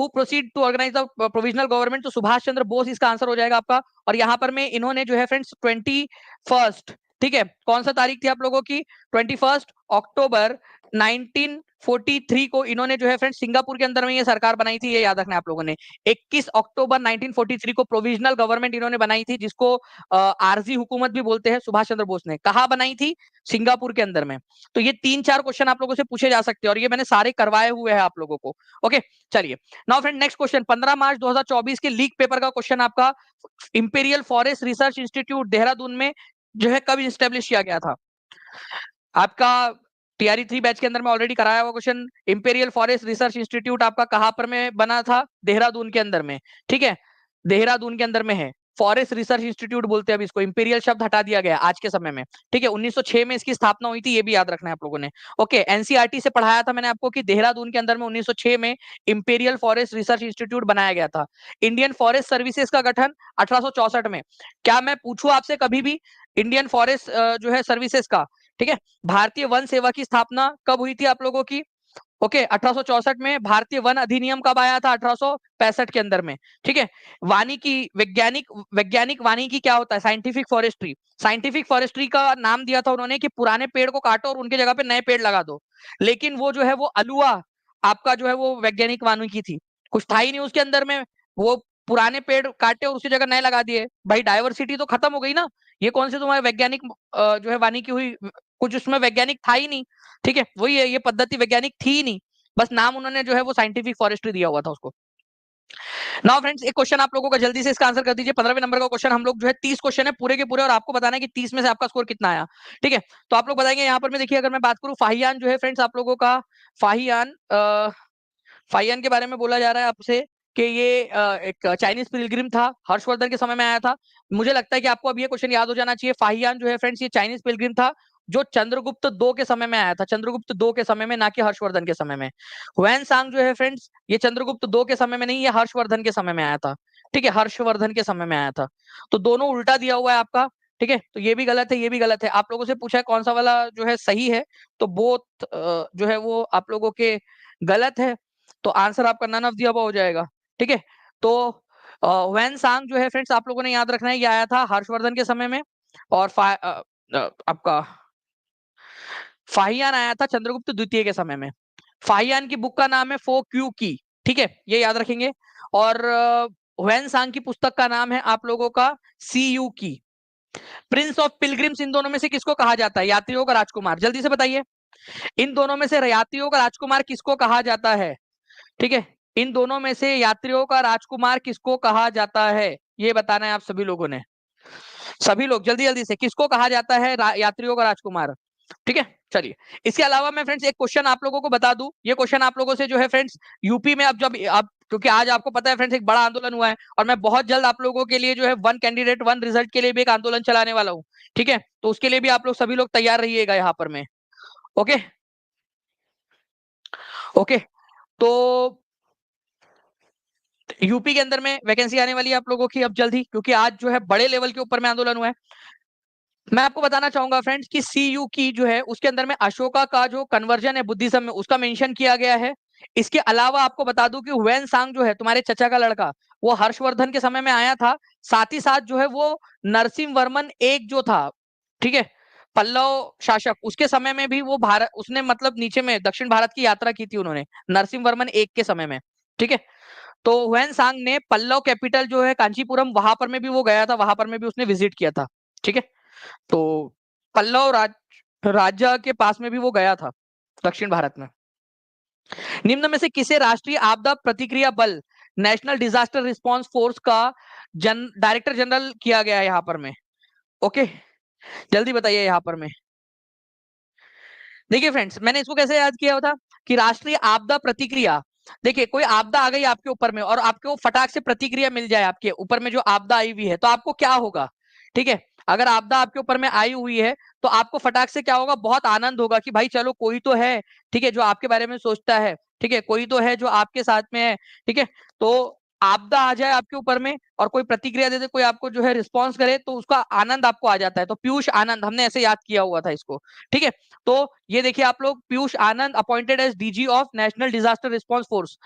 proceed to organise the provisional government, तो सुभाष चंद्र बोस इसका आंसर हो जाएगा आपका। और यहाँ पर में इन्होंने जो है फ्रेंड्स 21, ठीक है, कौन सा तारीख थी आप लोगों की, 21 अक्टूबर 19 1943 को इन्होंने जो है फ्रेंड्स सिंगापुर के अंदर में ये सरकार बनाई थी, ये याद रखना है आप लोगों ने। 21 अक्टूबर 1943 को प्रोविजनल गवर्नमेंट इन्होंने बनाई थी, जिसको आरजी हुकूमत भी बोलते हैं, सुभाष चंद्र बोस ने। कहा बनाई थी? सिंगापुर के अंदर में। तो ये 3-4 क्वेश्चन आप लोगों से पूछे जा सकते हैं, और ये मैंने सारे करवाए हुए हैं आप लोगों को। ओके, चलिए नाउ फ्रेंड नेक्स्ट क्वेश्चन, 15 मार्च 2024 के लीक पेपर का क्वेश्चन आपका, imperial forest research institute Dehradun में जो है कब स्टेब्लिश किया गया था? आपका टीआरई 3 बैच के अंदर में ऑलरेडी कराया हुआ question, imperial forest research institute आपका कहां पर में बना था? देहरादून के अंदर में, ठीक है, देहरादून के अंदर में है। फॉरेस्ट रिसर्च इंस्टीट्यूट बोलते हैं अब इसको, इंपीरियल शब्द हटा दिया गया आज के समय में, ठीक है। 1906 में इसकी स्थापना हुई थी, ये भी याद रखना है आप लोगों ने। ओके, एनसीईआरटी से पढ़ाया था मैंने आपको कि देहरादून के अंदर में 1906 में इंपीरियल फॉरेस्ट रिसर्च इंस्टीट्यूट बनाया गया था। इंडियन फॉरेस्ट सर्विसेज का गठन 1864 में। क्या मैं पूछूं आपसे कभी भी इंडियन फॉरेस्ट जो है सर्विसेज का, ठीक है, भारतीय वन सेवा की स्थापना कब हुई थी आप लोगों की? ओके, 1864 में। भारतीय वन अधिनियम कब आया था? 1865 के अंदर में, ठीक है। वानिकी, वैज्ञानिक वैज्ञानिक वानिकी क्या होता है? Scientific forestry. साइंटिफिक फॉरेस्ट्री का नाम दिया था उन्होंने कि पुराने पेड़ को काटो और उनके जगह पे नए पेड़ लगा दो। लेकिन वो जो है वो अलुआ आपका जो है वो वैज्ञानिक वानिकी थी, कुछ था ही नहीं उसके अंदर में। वो पुराने पेड़ काटे और उसकी जगह नए लगा दिए, भाई डाइवर्सिटी तो खत्म हो गई ना। ये कौन से तुम्हारे वैज्ञानिक जो है वानिकी हुई? कुछ उसमें वैज्ञानिक था ही नहीं, ठीक है। वही है, ये पद्धति वैज्ञानिक थी ही नहीं, बस नाम उन्होंने जो है वो साइंटिफिक फॉरेस्ट्री दिया हुआ था उसको। नाउ फ्रेंड्स, एक क्वेश्चन आप लोगों का जल्दी से इसका आंसर कर दीजिए। 15वें नंबर का क्वेश्चन हम लोग जो है 30 क्वेश्चन है पूरे के पूरे, और आपको बताना है कि 30 में से आपका स्कोर कितना आया, ठीक है। तो आप लोग बताएंगे यहाँ पर। मैं देखिए, अगर मैं बात करूं फाहियान जो है फ्रेंड्स आप लोगों का, फाहियान फाहियान के बारे में बोला जा रहा है आपसे कि ये एक चाइनीज पिलग्रिम था, हर्षवर्धन के समय में आया था। मुझे लगता है कि आपको अब ये क्वेश्चन याद हो जाना चाहिए। फाहियान जो है फ्रेंड्स ये चाइनीज पिलग्रिम था जो चंद्रगुप्त 2 के समय में आया था, चंद्रगुप्त 2 के समय में, ना कि हर्षवर्धन के समय में। हुएन सांग जो है फ्रेंड्स ये चंद्रगुप्त 2 के समय में नहीं, ये हर्षवर्धन के समय में आया था, ठीक है, हर्षवर्धन के समय में आया था। तो दोनों उल्टा दिया हुआ है आपका, ठीक है। तो ये भी गलत है, ये भी गलत है। आप लोगों से पूछा है कौन सा वाला जो है सही है, तो बोथ जो है वो आप लोगों के गलत है। तो आंसर आपका नन ऑफ द अबव हो जाएगा, ठीक है। तो वैन सांग जो है फ्रेंड्स आप लोगों ने याद रखना है, ये आया था हर्षवर्धन के समय में, और आपका फाहियान आया था चंद्रगुप्त द्वितीय के समय में। फाहियान की बुक का नाम है फो क्यू की, ठीक है, ये याद रखेंगे। और वैन सांग की पुस्तक का नाम है आप लोगों का सी यू की। प्रिंस ऑफ पिलग्रिम्स इन दोनों में से किसको कहा जाता है? यात्रियों का राजकुमार, जल्दी से बताइए। इन दोनों में से यात्रियों का राजकुमार किसको कहा जाता है? ठीक है, इन दोनों में से यात्रियों का राजकुमार किसको कहा जाता है, ये बताना है आप सभी लोगों ने। सभी लोग जल्दी जल्दी से, किसको कहा जाता है यात्रियों का राजकुमार? ठीक है, चलिए। इसके अलावा मैं फ्रेंड्स एक क्वेश्चन आप लोगों को बता दूं, ये क्वेश्चन आप लोगों से जो है फ्रेंड्स यूपी में, अब जब अब क्योंकि आज आपको पता है फ्रेंड्स एक बड़ा आंदोलन हुआ है, और मैं बहुत जल्द आप लोगों के लिए जो है वन कैंडिडेट वन रिजल्ट के लिए भी एक आंदोलन चलाने वाला हूँ, ठीक है। तो उसके लिए भी आप लोग सभी लोग तैयार रहिएगा यहाँ पर में। ओके ओके, तो यूपी के अंदर में वैकेंसी आने वाली है आप लोगों की अब जल्द ही, क्योंकि आज जो है बड़े लेवल के ऊपर में आंदोलन हुआ है। मैं आपको बताना चाहूंगा फ्रेंड्स कि सीयू की जो है उसके अंदर में अशोका का जो कन्वर्जन है बुद्धिज्म में, उसका मेंशन किया गया है। इसके अलावा आपको बता दूं कि हुएन सांग जो है तुम्हारे चचा का लड़का, वो हर्षवर्धन के समय में आया था। साथ ही साथ जो है वो नरसिंह वर्मन एक जो था, ठीक है, पल्लव शासक, उसके समय में भी वो भारत, उसने मतलब नीचे में दक्षिण भारत की यात्रा की थी उन्होंने, नरसिंह वर्मन एक के समय में, ठीक है। तो हुएन सांग ने पल्लव कैपिटल जो है कांचीपुरम, वहां पर में भी वो गया था, वहां पर में भी उसने विजिट किया था, ठीक है। तो पल्लव राज्य के पास में भी वो गया था दक्षिण भारत में। निम्न में से किसे राष्ट्रीय आपदा प्रतिक्रिया बल, नेशनल डिजास्टर रिस्पांस फोर्स का डायरेक्टर जनरल किया गया है यहाँ पर में? ओके, जल्दी बताइए यहाँ पर में। देखिए फ्रेंड्स, मैंने इसको कैसे याद किया था कि राष्ट्रीय आपदा प्रतिक्रिया, देखिए कोई आपदा आ गई आपके ऊपर में और आपको फटाक से प्रतिक्रिया मिल जाए आपके ऊपर में जो आपदा आई हुई है, तो आपको क्या होगा? ठीक है, अगर आपदा आपके ऊपर में आई हुई है तो आपको फटाक से क्या होगा? बहुत आनंद होगा कि भाई चलो कोई तो है, ठीक है, जो आपके बारे में सोचता है, ठीक है, कोई तो है जो आपके साथ में है, ठीक है। तो आपदा आ जाए आपके ऊपर में और कोई प्रतिक्रिया दे दे, कोई आपको जो है रिस्पॉन्स करे, तो उसका आनंद आपको आ जाता है। तो पीयूष आनंद, हमने ऐसे याद किया हुआ था इसको, ठीक है। तो ये देखिए आप लोग, Piyush Anand appointed as DG of National Disaster Response Force.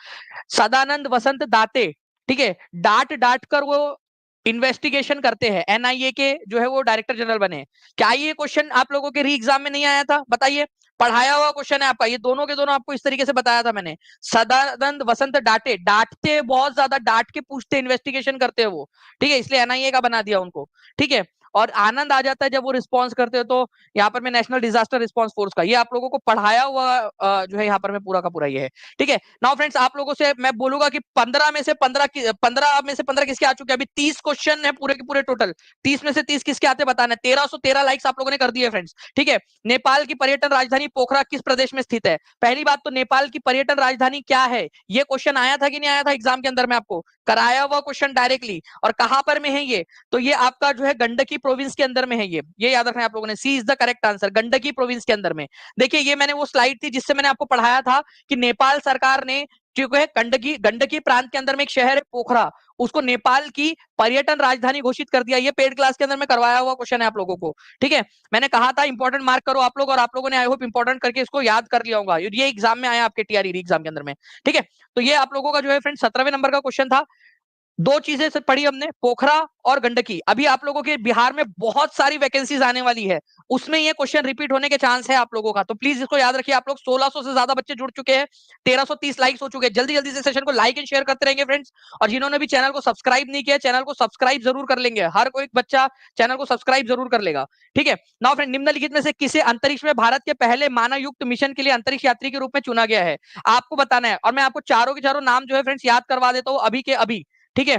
Sadanand Vasant Date, ठीक है, डांट डांट कर वो इन्वेस्टिगेशन करते हैं, एनआईए के जो है वो डायरेक्टर जनरल बने। क्या ये क्वेश्चन आप लोगों के री एग्जाम में नहीं आया था? बताइए। पढ़ाया हुआ क्वेश्चन है आपका, ये दोनों के दोनों आपको इस तरीके से बताया था मैंने। सदानंद वसंत डांटे, डांटते बहुत ज्यादा, डांट के पूछते, इन्वेस्टिगेशन करते हैं वो, ठीक है, इसलिए एनआईए का बना दिया उनको, ठीक है। और आनंद आ जाता है जब वो रिस्पॉन्स करते हो, तो यहाँ पर मैं नेशनल डिजास्टर रिस्पॉन्स फोर्स का, ये आप लोगों को पढ़ाया हुआ जो है यहाँ पर मैं पूरा का पूरा ये है, ठीक है। नाउ फ्रेंड्स, आप लोगों से मैं बोलूंगा कि 15 में से 15 किसके आ चुके हैं, अभी 30 क्वेश्चन है पूरे के पूरे टोटल, 30 में से 30 किसके आते बताना है। 1313 लाइक्स आप लोगों ने कर दिए फ्रेंड्स, ठीक है। नेपाल की पर्यटन राजधानी पोखरा किस प्रदेश में स्थित है? पहली बात तो नेपाल की पर्यटन राजधानी क्या है, ये क्वेश्चन आया था कि नहीं आया था एग्जाम के अंदर में, आपको कराया हुआ क्वेश्चन डायरेक्टली। और कहां पर में है ये, तो ये आपका जो है गंडकी प्रोविंस के अंदर में है, ये याद रखना है आप लोगों ने, C is the correct answer, Gandaki province के अंदर में। देखिए ये मैंने वो स्लाइड थी जिससे मैंने आपको पढ़ाया था कि नेपाल सरकार ने जो है गंडकी गंडकी प्रांत के अंदर में एक शहर है पोखरा, उसको नेपाल की पर्यटन राजधानी घोषित कर दिया। ये पेड क्लास के अंदर में करवाया हुआ क्वेश्चन है आप लोगों को, ठीक है। मैंने कहा था इंपॉर्टेंट मार्क करो आप लोग, और आप लोगों ने आई होप इंपॉर्टेंट करके इसको याद कर लिया होगा, ये एग्जाम में आया आपके टीआरई एग्जाम के अंदर में, ठीक है। तो ये आप लोगों का जो है फ्रेंड 17वें नंबर का क्वेश्चन था। दो चीजें से पढ़ी हमने, पोखरा और गंडकी। अभी आप लोगों के बिहार में बहुत सारी वैकेंसीज आने वाली है, उसमें ये क्वेश्चन रिपीट होने के चांस है आप लोगों का, तो प्लीज इसको याद रखिए। आप लोग 1600 से ज्यादा बच्चे जुड़ चुके हैं, 1330 लाइक्स हो चुके हैं, जल्दी जल्दी से सेशन को लाइक एंड शेयर करते रहेंगे फ्रेंड्स। और जिन्होंने भी चैनल को सब्सक्राइब नहीं किया, चैनल को सब्सक्राइब जरूर कर लेंगे, हर कोई बच्चा चैनल को सब्सक्राइब जरूर कर लेगा, ठीक है। नाउ फ्रेंड, निम्नलिखित में से किसे अंतरिक्ष में भारत के पहले मानव युक्त मिशन के लिए अंतरिक्ष यात्री के रूप में चुना गया है, आपको बताना है। और मैं आपको चारों के चारों नाम जो है फ्रेंड्स याद करवा देता हूँ अभी के अभी, ठीक है,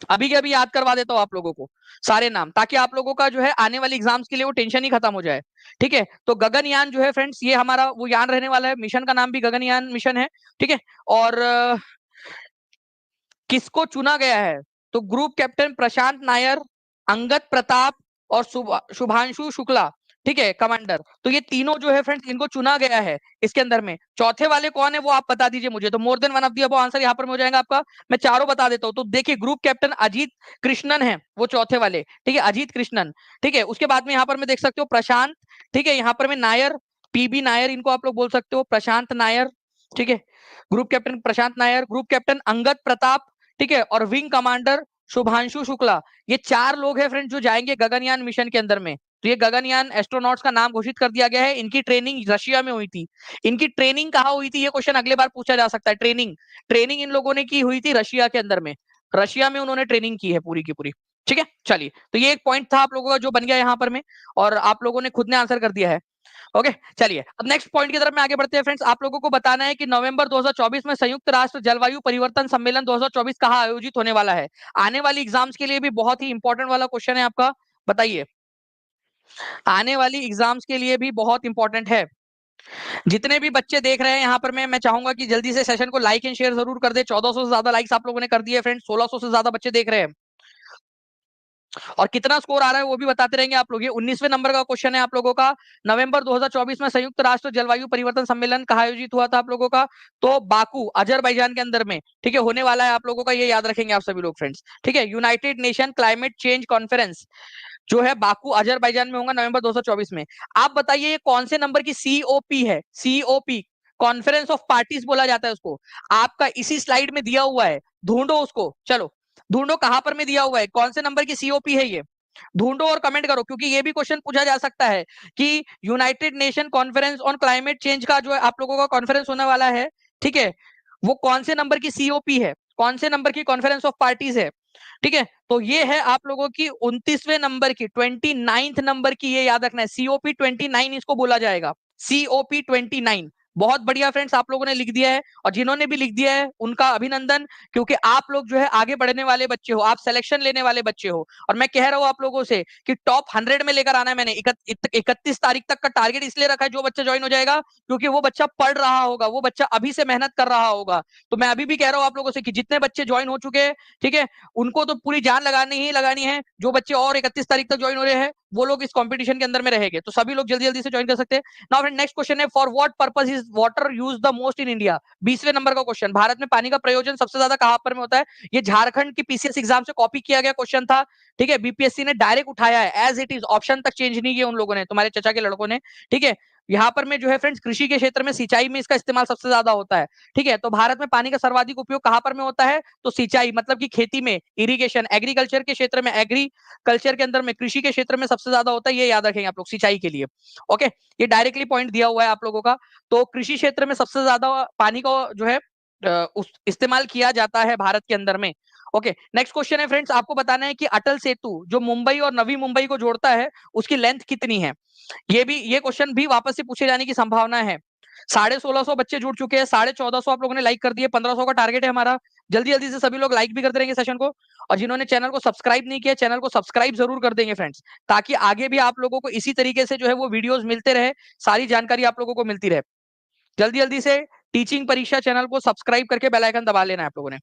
अभी के अभी याद करवा देता हूं आप लोगों को सारे नाम, ताकि आप लोगों का जो है आने वाले एग्जाम्स के लिए वो टेंशन ही खत्म हो जाए, ठीक है। तो गगनयान जो है फ्रेंड्स, ये हमारा वो यान रहने वाला है, मिशन का नाम भी गगनयान मिशन है, ठीक है। और किसको चुना गया है, तो ग्रुप कैप्टन प्रशांत नायर, अंगद प्रताप और शुभांशु शुक्ला, ठीक है, कमांडर। तो ये तीनों जो है फ्रेंड्स, इनको चुना गया है इसके अंदर में। चौथे वाले कौन है वो आप बता दीजिए मुझे, तो मोर than one of the above answer यहाँ पर हो जाएगा आपका। मैं चारों बता देता हूँ, तो देखिए ग्रुप कैप्टन अजीत कृष्णन है वो चौथे वाले, ठीक है, अजीत कृष्णन, ठीक है। उसके बाद में यहाँ पर मैं देख सकते हो प्रशांत, ठीक है, यहाँ पर मैं नायर, पीबी नायर इनको आप लोग बोल सकते हो, प्रशांत नायर, ठीक है, ग्रुप कैप्टन प्रशांत नायर, ग्रुप कैप्टन अंगद प्रताप, ठीक है, और विंग कमांडर शुभांशु शुक्ला। ये चार लोग हैं फ्रेंड जो जाएंगे गगनयान मिशन के अंदर में। तो ये गगनयान एस्ट्रोनॉट्स का नाम घोषित कर दिया गया है। इनकी ट्रेनिंग रशिया में हुई थी। इनकी ट्रेनिंग कहाँ हुई थी, ये क्वेश्चन अगले बार पूछा जा सकता है। ट्रेनिंग ट्रेनिंग इन लोगों ने की हुई थी रशिया के अंदर में, रशिया में उन्होंने ट्रेनिंग की है पूरी की पूरी, ठीक है। चलिए, तो ये एक पॉइंट था आप लोगों का जो बन गया यहाँ पर में, और आप लोगों ने खुद ने आंसर कर दिया है। ओके, चलिए अब नेक्स्ट पॉइंट की तरफ में आगे बढ़ते हैं फ्रेंड्स। आप लोगों को बताना है कि नवंबर 2024 में संयुक्त राष्ट्र जलवायु परिवर्तन सम्मेलन 2024 कहाँ आयोजित होने वाला है। आने वाली एग्जाम्स के लिए भी बहुत ही इंपॉर्टेंट वाला क्वेश्चन है आपका, बताइए। आने वाली एग्जाम्स के लिए भी बहुत इंपॉर्टेंट है। जितने भी बच्चे देख रहे हैं यहाँ पर मैं चाहूंगा कि जल्दी से सेशन को लाइक एंड शेयर जरूर कर दे। 1400 से ज्यादा लाइक्स आप लोगों ने कर दिए फ्रेंड्स, 1600 से ज्यादा बच्चे देख रहे हैं, और कितना स्कोर आ रहा है वो भी बताते रहेंगे आप लोग। ये 19वें नंबर का क्वेश्चन है आप लोगों का। नवंबर 2024 में संयुक्त राष्ट्र जलवायु परिवर्तन सम्मेलन कहाँ आयोजित हुआ था आप लोगों का, तो बाकू अजरबैजान के अंदर में, ठीक है, होने वाला है आप लोगों का। ये याद रखेंगे आप सभी लोग फ्रेंड्स, ठीक है। United nation climate change conference जो है बाकू अजरबैजान में होगा नवंबर 2024 में। आप बताइए ये कौन से नंबर की सीओपी है, सीओपी कॉन्फ्रेंस ऑफ पार्टीज बोला जाता है उसको। आपका इसी स्लाइड में दिया हुआ है, ढूंढो उसको, चलो ढूंढो कहां पर में दिया हुआ है, कौन से नंबर की सीओपी है ये, ढूंढो और कमेंट करो, क्योंकि ये भी क्वेश्चन पूछा जा सकता है कि United nation conference on climate change का जो है आप लोगों का कॉन्फ्रेंस होने वाला है, ठीक है, वो कौन से नंबर की सीओपी है, कौन से नंबर की कॉन्फ्रेंस ऑफ पार्टीज है, ठीक है। तो ये है आप लोगों की 29वें नंबर की, 29th नंबर की, ये याद रखना है, सीओपी 29 इसको बोला जाएगा, सीओपी 29। बहुत बढ़िया फ्रेंड्स, आप लोगों ने लिख दिया है, और जिन्होंने भी लिख दिया है उनका अभिनंदन, क्योंकि आप लोग जो है आगे बढ़ने वाले बच्चे हो, आप सिलेक्शन लेने वाले बच्चे हो। और मैं कह रहा हूं आप लोगों से कि टॉप 100 में लेकर आना है मैंने। 31 तारीख तक का टारगेट इसलिए रखा है, जो बच्चा ज्वाइन हो जाएगा क्योंकि वो बच्चा पढ़ रहा होगा, वो बच्चा अभी से मेहनत कर रहा होगा। तो मैं अभी भी कह रहा हूं आप लोगों से कि जितने बच्चे ज्वाइन हो चुके हैं, ठीक है, उनको तो पूरी जान लगानी ही लगानी है। जो बच्चे और 31 तारीख तक ज्वाइन हो रहे हैं वो लोग इस कंपटीशन के अंदर में रहेंगे, तो सभी लोग जल्दी जल्दी से ज्वाइन कर सकते हैं। नाउ फ्रेंड, नेक्स्ट क्वेश्चन है, for what purpose is water use the most in India. 20वें नंबर का क्वेश्चन, भारत में पानी का प्रयोजन सबसे ज्यादा कहां पर में होता है। ये झारखंड की पीसीएस एग्जाम से कॉपी किया गया क्वेश्चन था, ठीक है, बीपीएससी ने डायरेक्ट उठाया है, एज इट इज, ऑप्शन तक चेंज नहीं किया उन लोगों ने, तुम्हारे चचा के लड़कों ने, ठीक है। यहाँ पर में जो है फ्रेंड्स कृषि के क्षेत्र में सिंचाई में इसका इस्तेमाल सबसे ज्यादा होता है। ठीक है, तो भारत में पानी का सर्वाधिक उपयोग कहाँ पर में होता है, तो सिंचाई मतलब कि खेती में, इरिगेशन, एग्रीकल्चर के क्षेत्र में, एग्रीकल्चर के अंदर में, कृषि के क्षेत्र में सबसे ज्यादा होता है। ये याद रखेंगे आप लोग सिंचाई के लिए। ओके, ये डायरेक्टली पॉइंट दिया हुआ है आप लोगों का। तो कृषि क्षेत्र में सबसे ज्यादा पानी का जो है इस्तेमाल किया जाता है भारत के अंदर में। ओके, नेक्स्ट क्वेश्चन है फ्रेंड्स, आपको बताना है कि अटल सेतु जो मुंबई और नवी मुंबई को जोड़ता है उसकी लेंथ कितनी है। ये क्वेश्चन भी वापस से पूछे जाने की संभावना है। 1650 बच्चे जुड़ चुके हैं, 1450 आप लोगों ने लाइक कर दिए, 1500 का टारगेट है हमारा। जल्दी जल्दी से सभी लोग लाइक भी करते रहेंगे सेशन को, और जिन्होंने चैनल को सब्सक्राइब नहीं किया चैनल को सब्सक्राइब जरूर कर देंगे फ्रेंड्स, ताकि आगे भी आप लोगों को इसी तरीके से जो है वो वीडियोस मिलते रहे, सारी जानकारी आप लोगों को मिलती रहे। जल्दी जल्दी से टीचिंग परीक्षा चैनल को सब्सक्राइब करके बेल आइकन दबा लेना है आप लोगों ने।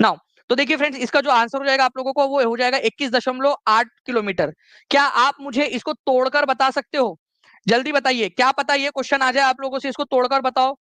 नाउ तो देखिए फ्रेंड्स, इसका जो आंसर हो जाएगा आप लोगों को वो हो जाएगा 21.8 किलोमीटर। क्या आप मुझे इसको तोड़कर बता सकते हो? जल्दी बताइए, क्या पता ये क्वेश्चन आ जाए आप लोगों से, इसको तोड़कर बताओ।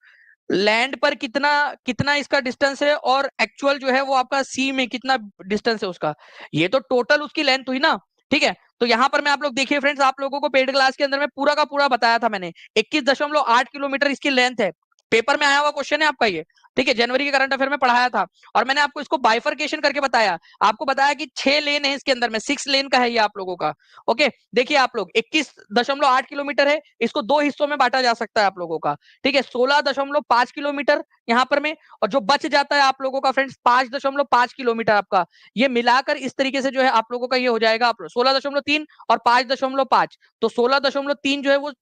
लैंड पर कितना कितना इसका डिस्टेंस है, और एक्चुअल जो है वो आपका सी में कितना डिस्टेंस है उसका। ये तो टोटल उसकी लेंथ हुई ना। ठीक है, तो यहाँ पर मैं आप लोग देखिए फ्रेंड्स, आप लोगों को पेड क्लास के अंदर में पूरा का पूरा बताया था मैंने, 21.8 किलोमीटर इसकी लेंथ है। पेपर में आया हुआ क्वेश्चन है आपका ये। ठीक है, जनवरी के करंट अफेयर में पढ़ाया था, और मैंने आपको इसको बाइफरकेशन करके बताया। आपको बताया कि 6 लेन है इसके अंदर में, 6 लेन का है ये आप लोगों का। ओके, देखिए आप लोग 21.8 किलोमीटर है, इसको 2 हिस्सों में बांटा जा सकता है आप लोगों का। ठीक है, 16.5 किलोमीटर यहाँ पर में, और जो बच जाता है आप लोगों का फ्रेंड्स 5.5 किलोमीटर आपका, ये मिलाकर इस तरीके से जो है आप लोगों का ये हो जाएगा 16.3 और 5.5, तो 16.3 जो है वो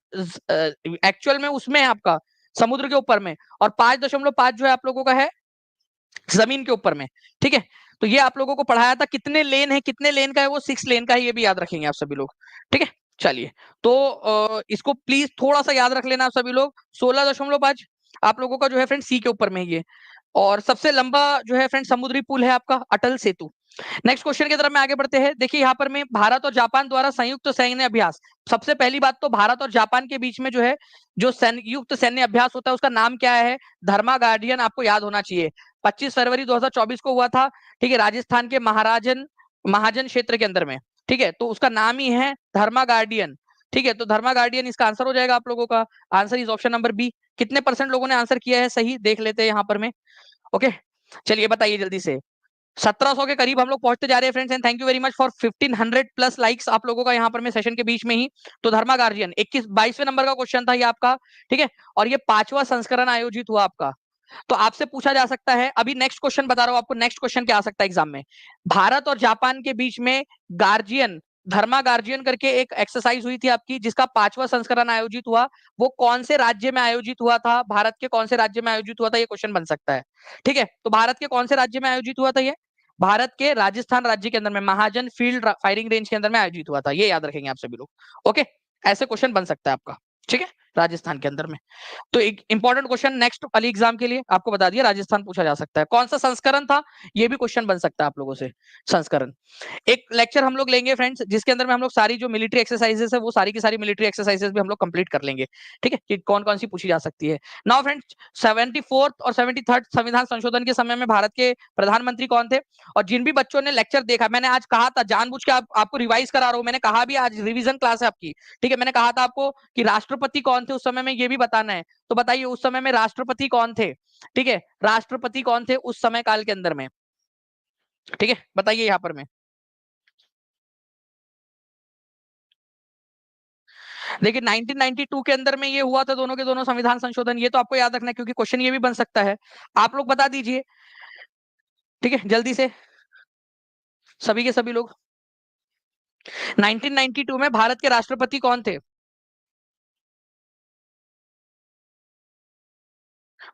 एक्चुअल में उसमें है आपका समुद्र के ऊपर में, और 5.5 जो है आप लोगों का है जमीन के ऊपर में। ठीक है, तो ये आप लोगों को पढ़ाया था। कितने लेन है, कितने लेन का है वो, 6 लेन का है, ये भी याद रखेंगे आप सभी लोग। ठीक है, चलिए, तो इसको प्लीज थोड़ा सा याद रख लेना आप सभी लोग। 16.5 आप लोगों का जो है फ्रेंड सी के ऊपर में है ये, और सबसे लंबा जो है फ्रेंड समुद्री पुल है आपका अटल सेतु। नेक्स्ट क्वेश्चन की तरफ में आगे बढ़ते हैं। देखिए यहाँ पर में भारत और जापान द्वारा संयुक्त सैन्य अभ्यास, सबसे पहली बात तो भारत और जापान के बीच में जो है जो संयुक्त सैन्य अभ्यास होता है उसका नाम क्या है, धर्मा गार्डियन, आपको याद होना चाहिए। 25 फरवरी 2024 को हुआ था। ठीक है, राजस्थान के महाजन क्षेत्र के अंदर में। ठीक है, तो उसका नाम ही है धर्मा गार्डियन। ठीक है, तो धर्मा गार्डियन इसका आंसर हो जाएगा आप लोगों का। Answer is option number B. कितने परसेंट लोगों ने आंसर किया है सही, देख लेते हैं यहाँ पर में। ओके, चलिए बताइए जल्दी से। 1700 के करीब हम लोग पहुंचते जा रहे हैं friends, and thank you very much for 1500 plus likes आप लोगों का यहाँ पर में सेशन के बीच में ही। तो धर्मा गार्जियन 22वें नंबर का क्वेश्चन था ये आपका। ठीक है, और ये 5वां संस्करण आयोजित हुआ आपका। तो आपसे पूछा जा सकता है, अभी नेक्स्ट क्वेश्चन बता रहा हूं आपको, नेक्स्ट क्वेश्चन क्या आ सकता है एग्जाम में। भारत और जापान के बीच में गार्जियन, धर्मा गार्जियन करके एक एक्सरसाइज हुई थी आपकी, जिसका 5वां संस्करण आयोजित हुआ। वो कौन से राज्य में आयोजित हुआ था, भारत के कौन से राज्य में आयोजित हुआ था, ये क्वेश्चन बन सकता है। ठीक है, तो भारत के कौन से राज्य में आयोजित हुआ था ये, भारत के राजस्थान राज्य के अंदर में महाजन फील्ड फायरिंग रेंज के अंदर में आयोजित हुआ था। ये याद रखेंगे आप सभी लोग। ओके, ऐसे क्वेश्चन बन सकता है आपका। ठीक है, राजस्थान के अंदर में। तो एक इंपॉर्टेंट क्वेश्चन नेक्स्ट वाली एग्जाम के लिए आपको बता दिया, राजस्थान पूछा जा सकता है। कौन सा संस्करण था, ये भी क्वेश्चन बन सकता है आप लोगों से। संस्करण एक लेक्चर हम लोग लेंगे फ्रेंड्स, जिसके अंदर में हम लोग सारी जो मिलिट्री एक्सरसाइजेस है वो सारी की सारी मिलिट्री एक्सरसाइजेस भी हम लोग कंप्लीट कर लेंगे। ठीक है, कि कौन कौन सी पूछी जा सकती है। नाउ फ्रेंड्स, 74th और 73rd संविधान संशोधन के समय में भारत के प्रधानमंत्री कौन थे। और जिन भी बच्चों ने लेक्चर देखा, मैंने आज कहा था जानबूझ के आपको रिवाइज करा रहा हूं, मैंने कहा भी आज रिवीजन क्लास है आपकी। ठीक है, मैंने कहा था आपको कि राष्ट्रपति कौन थे उस समय में, ये भी बताना है। तो बताइए उस समय में राष्ट्रपति कौन थे। ठीक है, राष्ट्रपति कौन थे उस समय काल के अंदर में। ठीक है, बताइए यहाँ पर में। देखिए 1992 के अंदर में ये हुआ था, दोनों के दोनों संविधान संशोधन, ये तो आपको याद रखना है क्योंकि क्वेश्चन ये भी बन सकता है। आप लोग बता दीजिए। ठीक है, जल्दी से सभी के सभी लोग। 1992 में भारत के राष्ट्रपति कौन थे।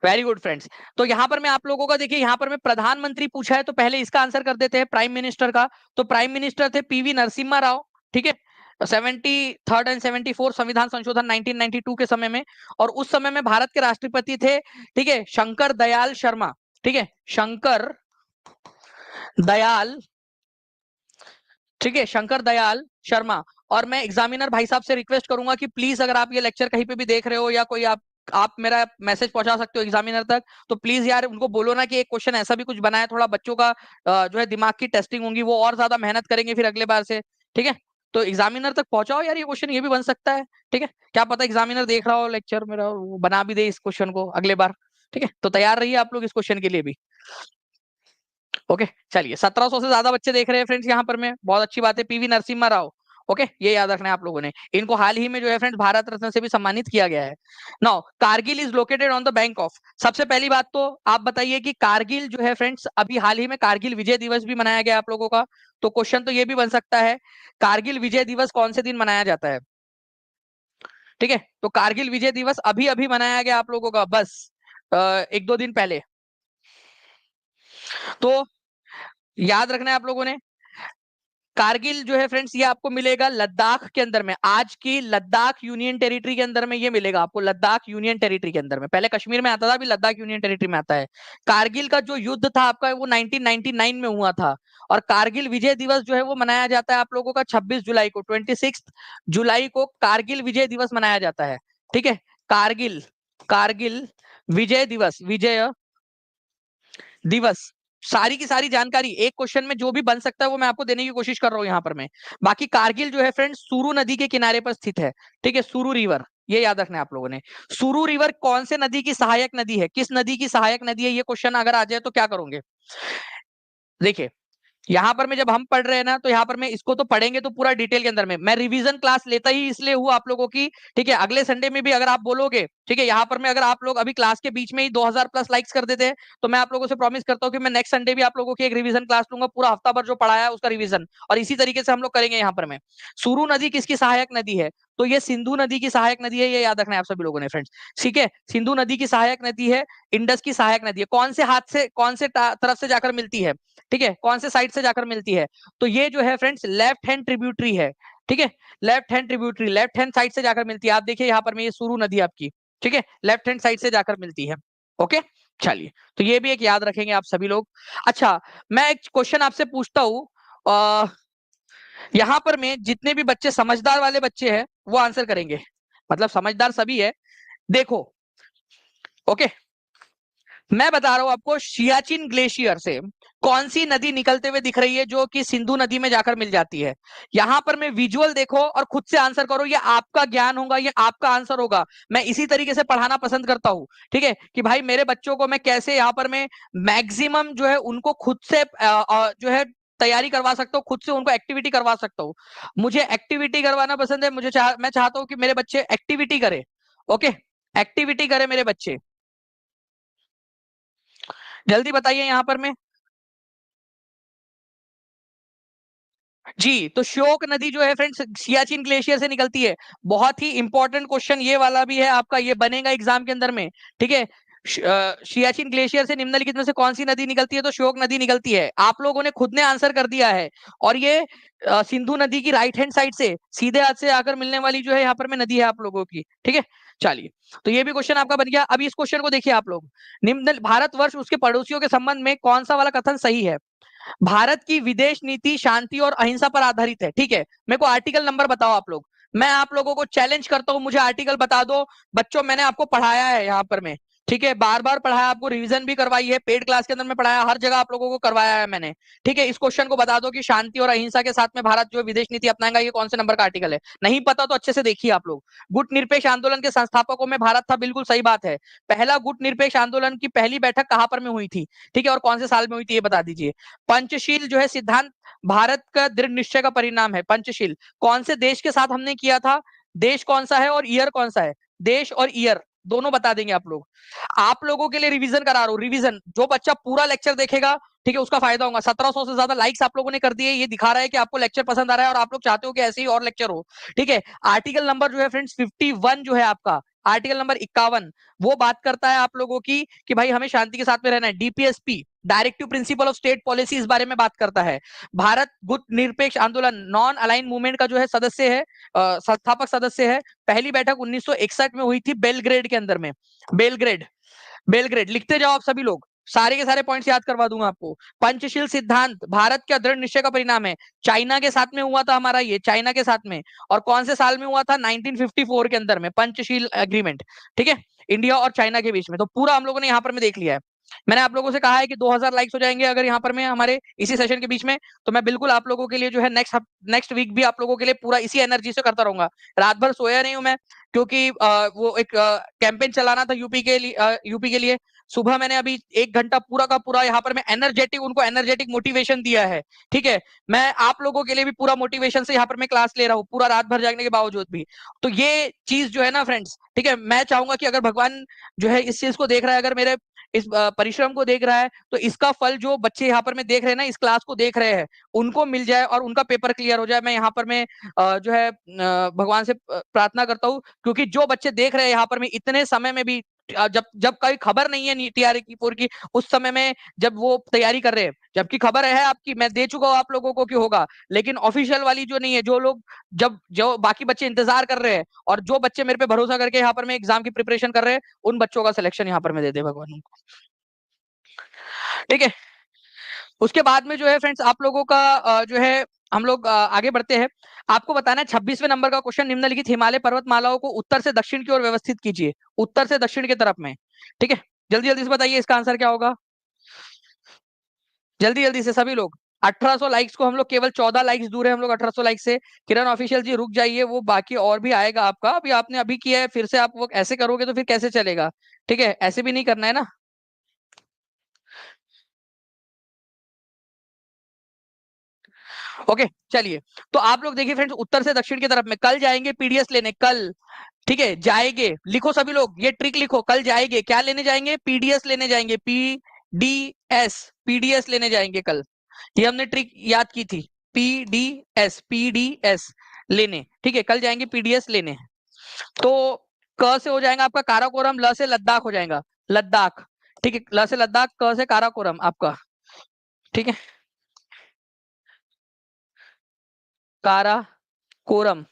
Very good friends. तो यहाँ पर मैं आप लोगों का देखिए, यहाँ पर मैं प्रधानमंत्री पूछा है तो पहले इसका आंसर कर देते हैं प्राइम मिनिस्टर का। तो प्राइम मिनिस्टर थे पीवी नरसिम्हा राव। ठीक है, 73rd एंड 74 संविधान संशोधन 1992 के समय में। और उस समय में भारत के राष्ट्रपति थे, ठीक है, शंकर दयाल शर्मा। ठीक है, शंकर दयाल, ठीक है, शंकर दयाल शर्मा। और मैं एग्जामिनर भाई साहब से रिक्वेस्ट करूंगा कि प्लीज अगर आप ये लेक्चर कहीं पे भी देख रहे हो, या कोई आप मेरा मैसेज पहुंचा सकते हो एग्जामिनर तक, तो प्लीज यार उनको बोलो ना कि एक क्वेश्चन ऐसा भी कुछ बनाए, थोड़ा बच्चों का जो है दिमाग की टेस्टिंग होगी, वो और ज्यादा मेहनत करेंगे फिर अगले बार से। ठीक है, तो एग्जामिनर तक पहुंचाओ यार ये क्वेश्चन, ये भी बन सकता है। ठीक है, क्या पता एग्जामिनर देख रहा हो लेक्चर मेरा, वो बना भी दे इस क्वेश्चन को अगले बार। ठीक है, तो तैयार रहिए आप लोग इस क्वेश्चन के लिए भी। ओके, चलिए 1700 से ज्यादा बच्चे देख रहे हैं फ्रेंड्स यहाँ पर, मैं बहुत अच्छी बात है। पीवी नरसिम्हा राव, ओके, ये याद रखना है आप लोगों ने। इनको हाल ही में जो है फ्रेंड्स भारत रत्न से भी सम्मानित किया गया है। Now Kargil is located on the bank of, सबसे पहली बात तो आप बताइए कि कारगिल जो है फ्रेंड्स, अभी हाल ही में कारगिल विजय दिवस भी मनाया गया आप लोगों का, तो क्वेश्चन तो ये भी बन सकता है, कारगिल विजय दिवस कौन से दिन मनाया जाता है। ठीक है, तो कारगिल विजय दिवस अभी अभी मनाया गया आप लोगों का, बस एक दो दिन पहले। तो याद रखना है आप लोगों ने, कारगिल जो है फ्रेंड्स ये आपको मिलेगा लद्दाख के अंदर में, आज की लद्दाख यूनियन टेरिटरी के अंदर में ये मिलेगा आपको, लद्दाख यूनियन टेरिटरी के अंदर में। पहले कश्मीर में आता था, अभी लद्दाख यूनियन टेरिटरी में आता है। कारगिल का जो युद्ध था आपका वो 1999 में हुआ था, और कारगिल विजय दिवस जो है वो मनाया जाता है आप लोगों का 26 जुलाई को, 26 जुलाई को कारगिल विजय दिवस मनाया जाता है। ठीक है, कारगिल, कारगिल विजय दिवस, विजय दिवस। सारी की सारी जानकारी एक क्वेश्चन में जो भी बन सकता है वो मैं आपको देने की कोशिश कर रहा हूं यहाँ पर मैं। बाकी कारगिल जो है फ्रेंड्स सुरु नदी के किनारे पर स्थित है। ठीक है, सुरु रिवर, ये याद रखना है आप लोगों ने। सुरु रिवर कौन से नदी की सहायक नदी है, किस नदी की सहायक नदी है, ये क्वेश्चन अगर आ जाए तो क्या करोगे। देखिए, यहाँ पर मैं जब हम पढ़ रहे हैं ना, तो यहाँ पर मैं इसको तो पढ़ेंगे तो पूरा डिटेल के अंदर में, मैं रिवीजन क्लास लेता ही इसलिए हूँ आप लोगों की। ठीक है, अगले संडे में भी अगर आप बोलोगे, ठीक है, यहाँ पर मैं अगर आप लोग अभी क्लास के बीच में ही 2000 प्लस लाइक्स कर देते हैं, तो मैं आप लोगों से प्रॉमिस करता हूँ कि मैं नेक्स्ट संडे भी आप लोगों की एक रिवीजन क्लास लूंगा, पूरा हफ्ता भर जो पढ़ाया है उसका रिवीजन, और इसी तरीके से हम लोग करेंगे यहाँ पर मैं। सुरु नदी किसकी सहायक नदी है, तो ये सिंधु नदी की सहायक नदी है, ये याद रखना है आप सभी लोगों ने फ्रेंड्स। ठीक है, सिंधु नदी की सहायक नदी है, इंडस की सहायक नदी है, कौन से हाथ से, कौन से तरफ से जाकर मिलती है, ठीक है, कौन से साइड से जाकर मिलती है, तो ये जो है फ्रेंड्स लेफ्ट हैंड ट्रिब्यूटरी है। ठीक है, left hand tributary, left hand side से जाकर मिलती है। आप देखिए यहाँ पर में ये सुरु नदी आपकी, ठीक है, लेफ्ट हैंड साइड से जाकर मिलती है। ओके, चलिए, तो ये भी एक याद रखेंगे आप सभी लोग। अच्छा, मैं एक क्वेश्चन आपसे पूछता हूँ, यहाँ पर में जितने भी बच्चे समझदार वाले बच्चे हैं वो आंसर करेंगे, मतलब समझदार सभी है। देखो, ओके, मैं बता रहा हूं आपको, सियाचिन ग्लेशियर से कौन सी नदी निकलते हुए दिख रही है जो कि सिंधु नदी में जाकर मिल जाती है। यहां पर मैं विजुअल देखो और खुद से आंसर करो, ये आपका ज्ञान होगा, ये आपका आंसर होगा। मैं इसी तरीके से पढ़ाना पसंद करता हूं। ठीक है, कि भाई मेरे बच्चों को मैं कैसे यहाँ पर मैं मैक्सिमम जो है उनको खुद से जो है तैयारी करवा सकता हूँ, खुद से उनको एक्टिविटी करवा सकता हूँ। मुझे एक्टिविटी करवाना पसंद है, मैं चाहता हूँ कि मेरे बच्चे एक्टिविटी करे। ओके, एक्टिविटी करे मेरे बच्चे, जल्दी बताइए यहाँ पर मैं। जी, तो श्योक नदी जो है फ्रेंड्स सियाचिन ग्लेशियर से निकलती है। बहुत ही इंपॉर्टेंट क्वेश्चन ये वाला भी है आपका, ये बनेगा एग्जाम के अंदर में। ठीक है, सियाचिन ग्लेशियर से निम्नलिखित में से कौन सी नदी निकलती है, तो श्योक नदी निकलती है। आप लोगों ने खुद ने आंसर कर दिया है, और ये सिंधु नदी की राइट हैंड साइड से सीधे हाथ से आकर मिलने वाली जो है यहाँ पर में नदी है आप लोगों की। ठीक है, चलिए, तो ये भी क्वेश्चन आपका बन गया। अभी इस क्वेश्चन को देखिए आप लोग, निम्न भारतवर्ष उसके पड़ोसियों के संबंध में कौन सा वाला कथन सही है। भारत की विदेश नीति शांति और अहिंसा पर आधारित है। ठीक है, मेरे को आर्टिकल नंबर बताओ आप लोग, मैं आप लोगों को चैलेंज करता हूं, मुझे आर्टिकल बता दो। बच्चों, मैंने आपको पढ़ाया है यहाँ पर में, ठीक है, बार बार पढ़ाया आपको, रिवीजन भी करवाई है, पेड क्लास के अंदर में पढ़ाया, हर जगह आप लोगों को करवाया है मैंने। ठीक है, इस क्वेश्चन को बता दो कि शांति और अहिंसा के साथ में भारत जो विदेश नीति अपनाएगा, ये कौन से नंबर का आर्टिकल है। नहीं पता तो अच्छे से देखिए आप लोग। गुट निरपेक्ष आंदोलन के संस्थापकों में भारत था, बिल्कुल सही बात है। पहला गुट निरपेक्ष आंदोलन की पहली बैठक कहां पर में हुई थी, ठीक है, और कौन से साल में हुई थी, ये बता दीजिए। पंचशील जो है सिद्धांत भारत का दृढ़ निश्चय का परिणाम है। पंचशील कौन से देश के साथ हमने किया था, देश कौन सा है और ईयर कौन सा है, देश और ईयर दोनों बता देंगे आप लोग। आप लोगों के लिए रिवीजन करा रहा हूं, रिवीजन, जो बच्चा पूरा लेक्चर देखेगा, ठीक है, उसका फायदा होगा। 1700 से ज्यादा लाइक्स आप लोगों ने कर दिए, ये दिखा रहा है कि आपको लेक्चर पसंद आ रहा है और आप लोग चाहते हो कि ऐसे ही और लेक्चर हो। ठीक है, आर्टिकल नंबर जो है फ्रेंड्स 51 जो है आपका, आर्टिकल नंबर 51, वो बात करता है आप लोगों की कि भाई हमें शांति के साथ में रहना है। DPSP, directive principle of state policy, इस बारे में बात करता है। भारत गुट निरपेक्ष आंदोलन नॉन अलाइन मूवमेंट का जो है सदस्य है, संस्थापक सदस्य है। पहली बैठक 1961 में हुई थी बेलग्रेड के अंदर में। बेलग्रेड, बेलग्रेड लिखते जाओ आप सभी लोग, सारे के सारे पॉइंट्स याद करवा दूंगा आपको। पंचशील सिद्धांत भारत का दृढ़ निश्चय का परिणाम है। चाइना के साथ में हुआ था हमारा ये, चाइना के साथ में, और कौन से साल में हुआ था, 1954 के अंदर में पंचशील एग्रीमेंट। ठीक है, इंडिया और चाइना के बीच में, तो पूरा हम लोगों ने यहाँ पर में देख लिया है। मैंने आप लोगों से कहा है कि 2000 लाइक्स हो जाएंगे अगर यहाँ पर मैं हमारे इसी सेशन के बीच में, तो मैं बिल्कुल आप लोगों के लिए जो है नेक्स्ट वीक भी आप लोगों के लिए पूरा इसी एनर्जी से करता रहूंगा। रात भर सोया नहीं हूं मैं, क्योंकि वो एक कैंपेन चलाना था यूपी के लिए। सुबह मैंने अभी 1 घंटा पूरा का पूरा यहाँ पर मैं उनको एनर्जेटिक मोटिवेशन दिया है। ठीक है, मैं आप लोगों के लिए भी पूरा मोटिवेशन से यहाँ पर मैं क्लास ले रहा हूँ, पूरा रात भर जागने के बावजूद भी। तो ये चीज जो है ना फ्रेंड्स, ठीक है, मैं चाहूंगा कि अगर भगवान जो है इस चीज को देख रहा है, अगर मेरे इस परिश्रम को देख रहा है, तो इसका फल जो बच्चे यहाँ पर मैं देख रहे हैं ना, इस क्लास को देख रहे हैं, उनको मिल जाए और उनका पेपर क्लियर हो जाए। मैं यहाँ पर मैं जो है भगवान से प्रार्थना करता हूँ, क्योंकि जो बच्चे देख रहे हैं यहाँ पर मैं इतने समय में भी, जब जब कभी खबर नहीं है टीआरई की पूरी की, उस समय में जब वो तैयारी कर रहे हैं, जबकि खबर है आपकी, मैं दे चुका हूँ आप लोगों को कि होगा, लेकिन ऑफिशियल वाली जो नहीं है, जो लोग जब जो बाकी बच्चे इंतजार कर रहे हैं, और जो बच्चे मेरे पे भरोसा करके यहाँ पर मैं एग्जाम की प्रिपरेशन कर रहे हैं, उन बच्चों का सिलेक्शन यहाँ पर मैं दे दे भगवान उनको। ठीक है, उसके बाद में जो है फ्रेंड्स आप लोगों का जो है हम लोग आगे बढ़ते हैं। आपको बताना है 26वें नंबर का क्वेश्चन, निम्नलिखित हिमालय पर्वतमालाओं को उत्तर से दक्षिण की ओर व्यवस्थित कीजिए, उत्तर से दक्षिण की तरफ में। ठीक है, जल्दी जल्दी से बताइए इसका आंसर क्या होगा, जल्दी जल्दी से सभी लोग। 1800 लाइक्स को हम लोग केवल 14 लाइक्स दूर है हम लोग 1800 लाइक्स से। किरण ऑफिशियल जी रुक जाइए, वो बाकी और भी आएगा आपका, अभी आपने अभी किया है, फिर से आप वो ऐसे करोगे तो फिर कैसे चलेगा। ठीक है, ऐसे भी नहीं करना है ना। ओके चलिए, तो आप लोग देखिए फ्रेंड्स, उत्तर से दक्षिण की तरफ में कल जाएंगे पीडीएस लेने, कल। ठीक है, जाएंगे, लिखो सभी लोग, ये ट्रिक लिखो, कल जाएंगे, क्या लेने जाएंगे, पीडीएस लेने जाएंगे, पीडीएस लेने जाएंगे कल। ये हमने ट्रिक याद की थी, पीडीएस लेने। ठीक है, कल जाएंगे पीडीएस लेने। तो क से हो जाएगा आपका काराकोरम, ल से लद्दाख हो जाएगा, लद्दाख। ठीक है, ल से लद्दाख, क से काराकोरम आपका। ठीक है, काराकोरम।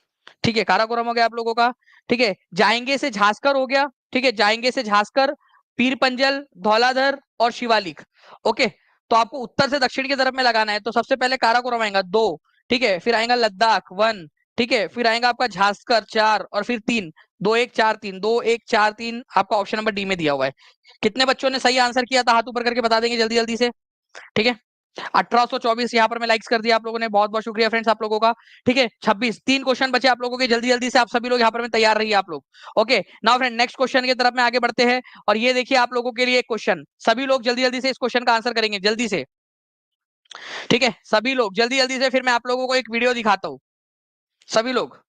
ठीक है, काराकोरम हो गया आप लोगों का। ठीक है, जाएंगे से झांसकर हो गया। ठीक है, जाएंगे से झांसकर, पीर पंजल, धौलाधर और शिवालिक। ओके, तो आपको उत्तर से दक्षिण की तरफ में लगाना है, तो सबसे पहले काराकोरम आएगा 2। ठीक है, फिर आएगा लद्दाख 1। ठीक है, फिर आएगा आपका झांसकर 4, और फिर 3। 2 1 4 3, 2 1 4 3 आपका ऑप्शन नंबर डी में दिया हुआ है। कितने बच्चों ने सही आंसर किया था, हाथ ऊपर करके बता देंगे जल्दी जल्दी से। ठीक है, 1824 यहाँ पर मैं लाइक्स कर दिया आप लोगों ने, बहुत बहुत शुक्रिया फ्रेंड्स आप लोगों का। ठीक है, 26, 3 क्वेश्चन बचे आप लोगों के, जल्दी जल्दी से आप सभी लोग यहाँ पर में तैयार रहिए आप लोग। Okay, now friend next question की तरफ में आगे बढ़ते हैं, और ये देखिए आप लोगों के लिए एक क्वेश्चन, सभी लोग जल्दी जल्दी से इस क्वेश्चन का आंसर करेंगे जल्दी से। ठीक है, सभी लोग जल्दी जल्दी से, फिर मैं आप लोगों को एक वीडियो दिखाता हूँ, सभी लोग।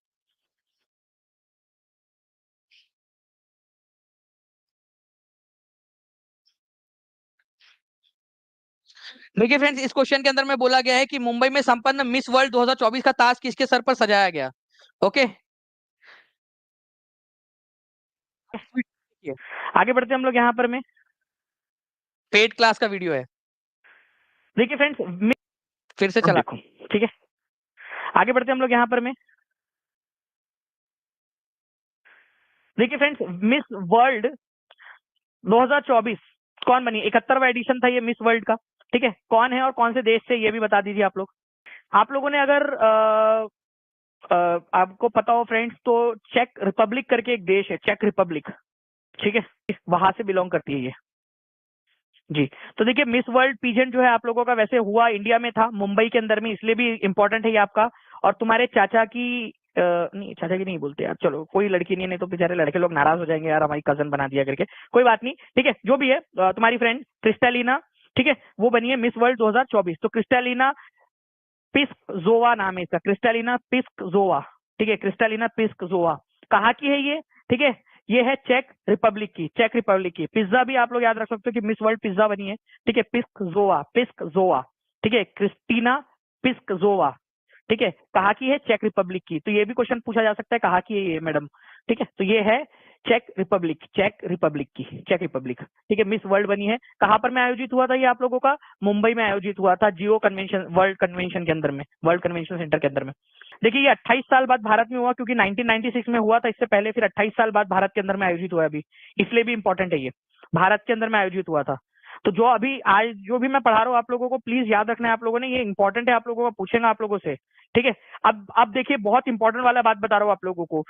देखिए फ्रेंड्स, इस क्वेश्चन के अंदर में बोला गया है कि मुंबई में संपन्न मिस वर्ल्ड 2024 का ताज किसके सर पर सजाया गया। ओके, आगे बढ़ते हैं हम लोग यहाँ पर में, पेड क्लास का वीडियो है। देखिए फ्रेंड्स, फिर से चला, ठीक है, आगे बढ़ते हैं हम लोग यहाँ पर में। देखिए फ्रेंड्स, मिस वर्ल्ड 2024 कौन बनी, 71वां एडिशन था ये मिस वर्ल्ड का। ठीक है, कौन है और कौन से देश से, ये भी बता दीजिए आप लोग। आप लोगों ने अगर आपको पता हो फ्रेंड्स, तो चेक रिपब्लिक करके एक देश है, चेक रिपब्लिक। ठीक है, वहां से बिलोंग करती है ये। जी, तो देखिए मिस वर्ल्ड पीजेंट जो है आप लोगों का वैसे हुआ इंडिया में था, मुंबई के अंदर में, इसलिए भी इंपॉर्टेंट है ये आपका। और तुम्हारे चाचा की नहीं, चाचा की नहीं बोलते यार, चलो कोई लड़की नहीं है, नहीं तो बेचारे लड़के लोग नाराज हो जाएंगे यार, हमारी कजन बना दिया करके, कोई बात नहीं। ठीक है, जो भी है, तुम्हारी फ्रेंड क्रिस्टालिना, ठीक है, वो बनी है मिस वर्ल्ड 2024। तो क्रिस्टालिना पिस्कजोवा नाम है इसका, क्रिस्टालिना पिस्कजोवा। ठीक है, क्रिस्टालिना पिस्कजोवा कहाँ की है ये, ठीक है, ये है चेक रिपब्लिक की, चेक रिपब्लिक की। पिज्जा भी आप लोग याद रख सकते हो कि मिस वर्ल्ड पिज्जा बनी है। ठीक है, पिस्कजोवा, पिस्कजोवा। ठीक है, क्रिस्टीना पिस्कजोवा। ठीक है, कहाँ की है, चेक रिपब्लिक की। तो ये भी क्वेश्चन पूछा जा सकता है, कहाँ की है ये मैडम। ठीक है, तो ये है चेक रिपब्लिक, चेक रिपब्लिक की, चेक रिपब्लिक। ठीक है, मिस वर्ल्ड बनी है, कहाँ पर में आयोजित हुआ था ये आप लोगों का, मुंबई में आयोजित हुआ था, जियो कन्वेंशन, वर्ल्ड कन्वेंशन के अंदर में, वर्ल्ड कन्वेंशन सेंटर के अंदर में। देखिए ये 28 साल बाद भारत में हुआ, क्योंकि 1996 में हुआ था, इससे पहले फिर 28 साल बाद भारत के अंदर में आयोजित हुआ अभी, इसलिए भी इंपॉर्टेंट है ये, भारत के अंदर में आयोजित हुआ था। तो जो अभी आज जो भी मैं पढ़ा रहा हूँ आप लोगों को प्लीज याद रखना है आप लोगों ने, ये इंपॉर्टेंट है, आप लोगों को पूछेगा आप लोगों से। ठीक है, अब देखिए बहुत इंपॉर्टेंट वाला बात बता रहा हूँ आप लोगों को।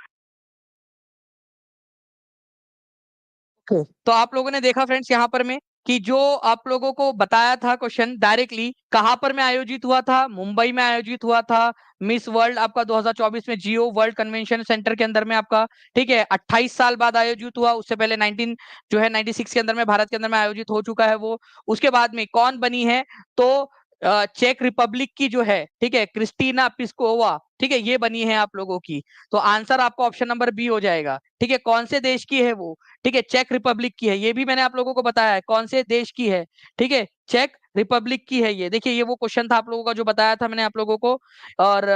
तो आप लोगों ने देखा फ्रेंड्स यहाँ पर में कि जो आप लोगों को बताया था क्वेश्चन डायरेक्टली, कहां पर में आयोजित हुआ था? मुंबई में आयोजित हुआ था। मिस वर्ल्ड आपका 2024 में जियो वर्ल्ड कन्वेंशन सेंटर के अंदर में आपका, ठीक है, 28 साल बाद आयोजित हुआ। उससे पहले 19 जो है 96 के अंदर में भारत के अंदर में आयोजित हो चुका है वो। उसके बाद में कौन बनी है? तो चेक रिपब्लिक की जो है, ठीक है, क्रिस्टीना पिस्कोवा, ठीक है, ये बनी है आप लोगों की। तो आंसर आपका ऑप्शन नंबर बी हो जाएगा। ठीक है, कौन से देश की है वो? ठीक है, चेक रिपब्लिक की है। ये भी मैंने आप लोगों को बताया है कौन से देश की है। ठीक है, चेक रिपब्लिक की है ये। देखिए, ये वो क्वेश्चन था आप लोगों का जो बताया था मैंने आप लोगों को। और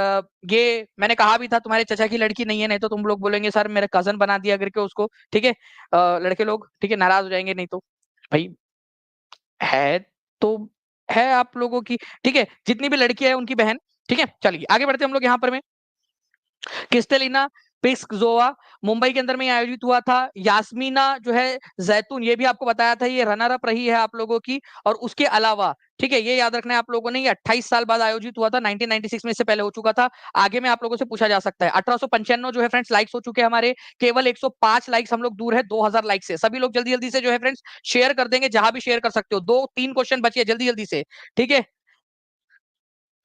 ये मैंने कहा भी था तुम्हारे चाचा की लड़की नहीं है, नहीं तो तुम लोग बोलेंगे सर मेरे कजन बना दिया करके उसको। ठीक है, लड़के लोग, ठीक है, नाराज हो जाएंगे नहीं तो। भाई है तो है आप लोगों की। ठीक है, जितनी भी लड़कियां है उनकी बहन। ठीक है, चलिए आगे बढ़ते हम लोग यहाँ पर में। क्रिस्टेलिना पिस्कज़ोवा मुंबई के अंदर में आयोजित हुआ था। यास्मीना जो है जैतून, ये भी आपको बताया था, ये रनर अप रही है आप लोगों की। और उसके अलावा, ठीक है, ये याद रखना है आप लोगों ने, ये 28 साल बाद आयोजित हुआ था। 1996 में इससे पहले हो चुका था। आगे में आप लोगों से पूछा जा सकता है। 1895 जो है फ्रेंड्स लाइक्स हो चुके हैं हमारे। केवल 105 लाइक्स हम लोग दूर है 2000 लाइक से। सभी लोग जल्दी जल्दी से जो है फ्रेंड्स शेयर कर देंगे, जहां भी शेयर कर सकते हो। 2-3 क्वेश्चन बचे, जल्दी जल्दी से। ठीक है,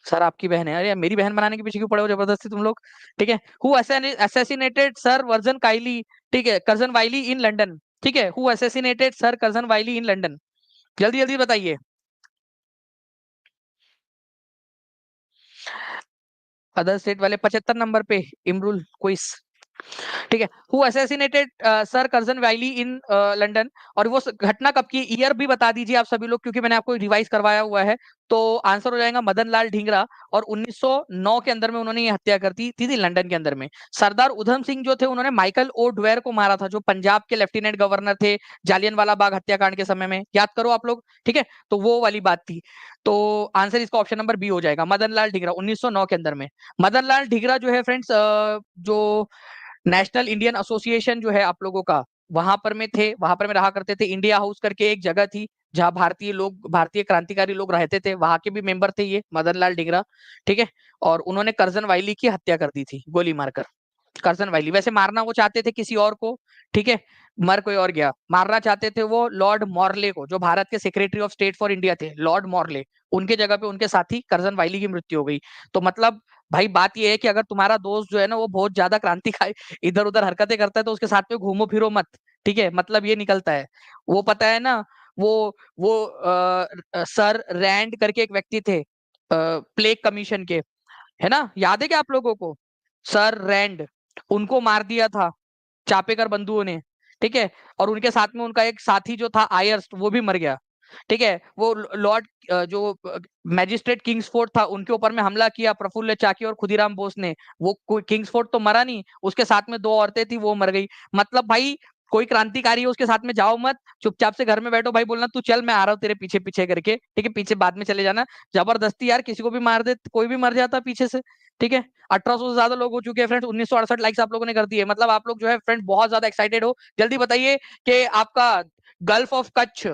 सर आपकी बहन है? अरे मेरी बहन बनाने के पीछे क्यों पड़े हो जबरदस्ती तुम लोग? ठीक है, who assassinated sir Curzon Wyllie, ठीक है, कर्जन वाइली इन लंदन। ठीक है, who assassinated sir Curzon Wyllie in London? जल्दी जल्दी बताइए। अदर स्टेट वाले 75 नंबर पे इमरुल क्विज। ठीक है, who assassinated sir Curzon valley in London. और वो घटना कब की, ईयर भी बता दीजिए आप सभी लोग, क्योंकि मैंने आपको रिवाइज करवाया हुआ है। तो आंसर हो जाएगा मदन लाल ढींगरा। और 1909 के अंदर में उन्होंने ये हत्या कर दी थी लंदन के अंदर में। सरदार उधम सिंह जो थे, उन्होंने माइकल ओ ड्वेयर को मारा था, जो पंजाब के लेफ्टिनेंट गवर्नर थे जालियनवाला बाग हत्याकांड के समय में। याद करो आप लोग। ठीक है, तो वो वाली बात थी। तो आंसर इसका ऑप्शन नंबर बी हो जाएगा, मदन लाल ढींगरा 1909 के अंदर में। मदन लाल ढींगरा जो है फ्रेंड्स, जो नेशनल इंडियन एसोसिएशन जो है आप लोगों का, वहां पर में थे, वहां पर में रहा करते थे। इंडिया हाउस करके एक जगह थी जहां भारतीय लोग, भारतीय क्रांतिकारी लोग रहते थे, वहां के भी मेंबर थे ये मदन लाल ढींगरा। ठीक है, और उन्होंने कर्जन वाइली की हत्या कर दी थी गोली मारकर। कर्जन वाइली, वैसे मारना वो चाहते थे किसी और को। ठीक है, मर कोई और गया। मारना चाहते थे वो लॉर्ड मॉर्ले को, जो भारत के secretary of state for India थे, लॉर्ड मॉर्ले। उनके जगह पे उनके साथी कर्जन वाइली की मृत्यु हो गई। तो मतलब भाई बात ये है कि अगर तुम्हारा दोस्त जो है ना वो बहुत ज्यादा क्रांतिकारी इधर उधर हरकतें करता है, तो उसके साथ में घूमो फिरो मत। ठीक है, मतलब ये निकलता है। वो पता है ना, वो सर रैंड करके एक व्यक्ति थे, प्लेग कमीशन के, है ना, याद है क्या आप लोगों को? सर रैंड, उनको मार दिया था चापेकर बंधुओं ने। ठीक है, और उनके साथ में उनका एक साथी जो था आयर्स, वो भी मर गया। ठीक है, वो लॉर्ड जो मैजिस्ट्रेट किंग्सफोर्ड था, उनके ऊपर में हमला किया प्रफुल्ल चाकी और खुदीराम बोस ने। वो किंग्सफोर्ड तो मरा नहीं, उसके साथ में 2 औरतें थी, वो मर गई। मतलब भाई कोई क्रांतिकारी है उसके साथ में जाओ मत, चुपचाप से घर में बैठो। भाई बोलना तू चल मैं आ रहा हूँ तेरे पीछे पीछे करके। ठीक है, पीछे बाद में चले जाना। जबरदस्ती यार किसी को भी मार दे, कोई भी मर जाता पीछे से। ठीक है, 1800 से ज्यादा लोग हो चुके हैं फ्रेंड्स। 1968 लाइक्स आप लोगों ने कर दिए, मतलब आप लोग जो है फ्रेंड बहुत ज्यादा एक्साइटेड हो। जल्दी बताइए कि आपका गल्फ ऑफ कच्छ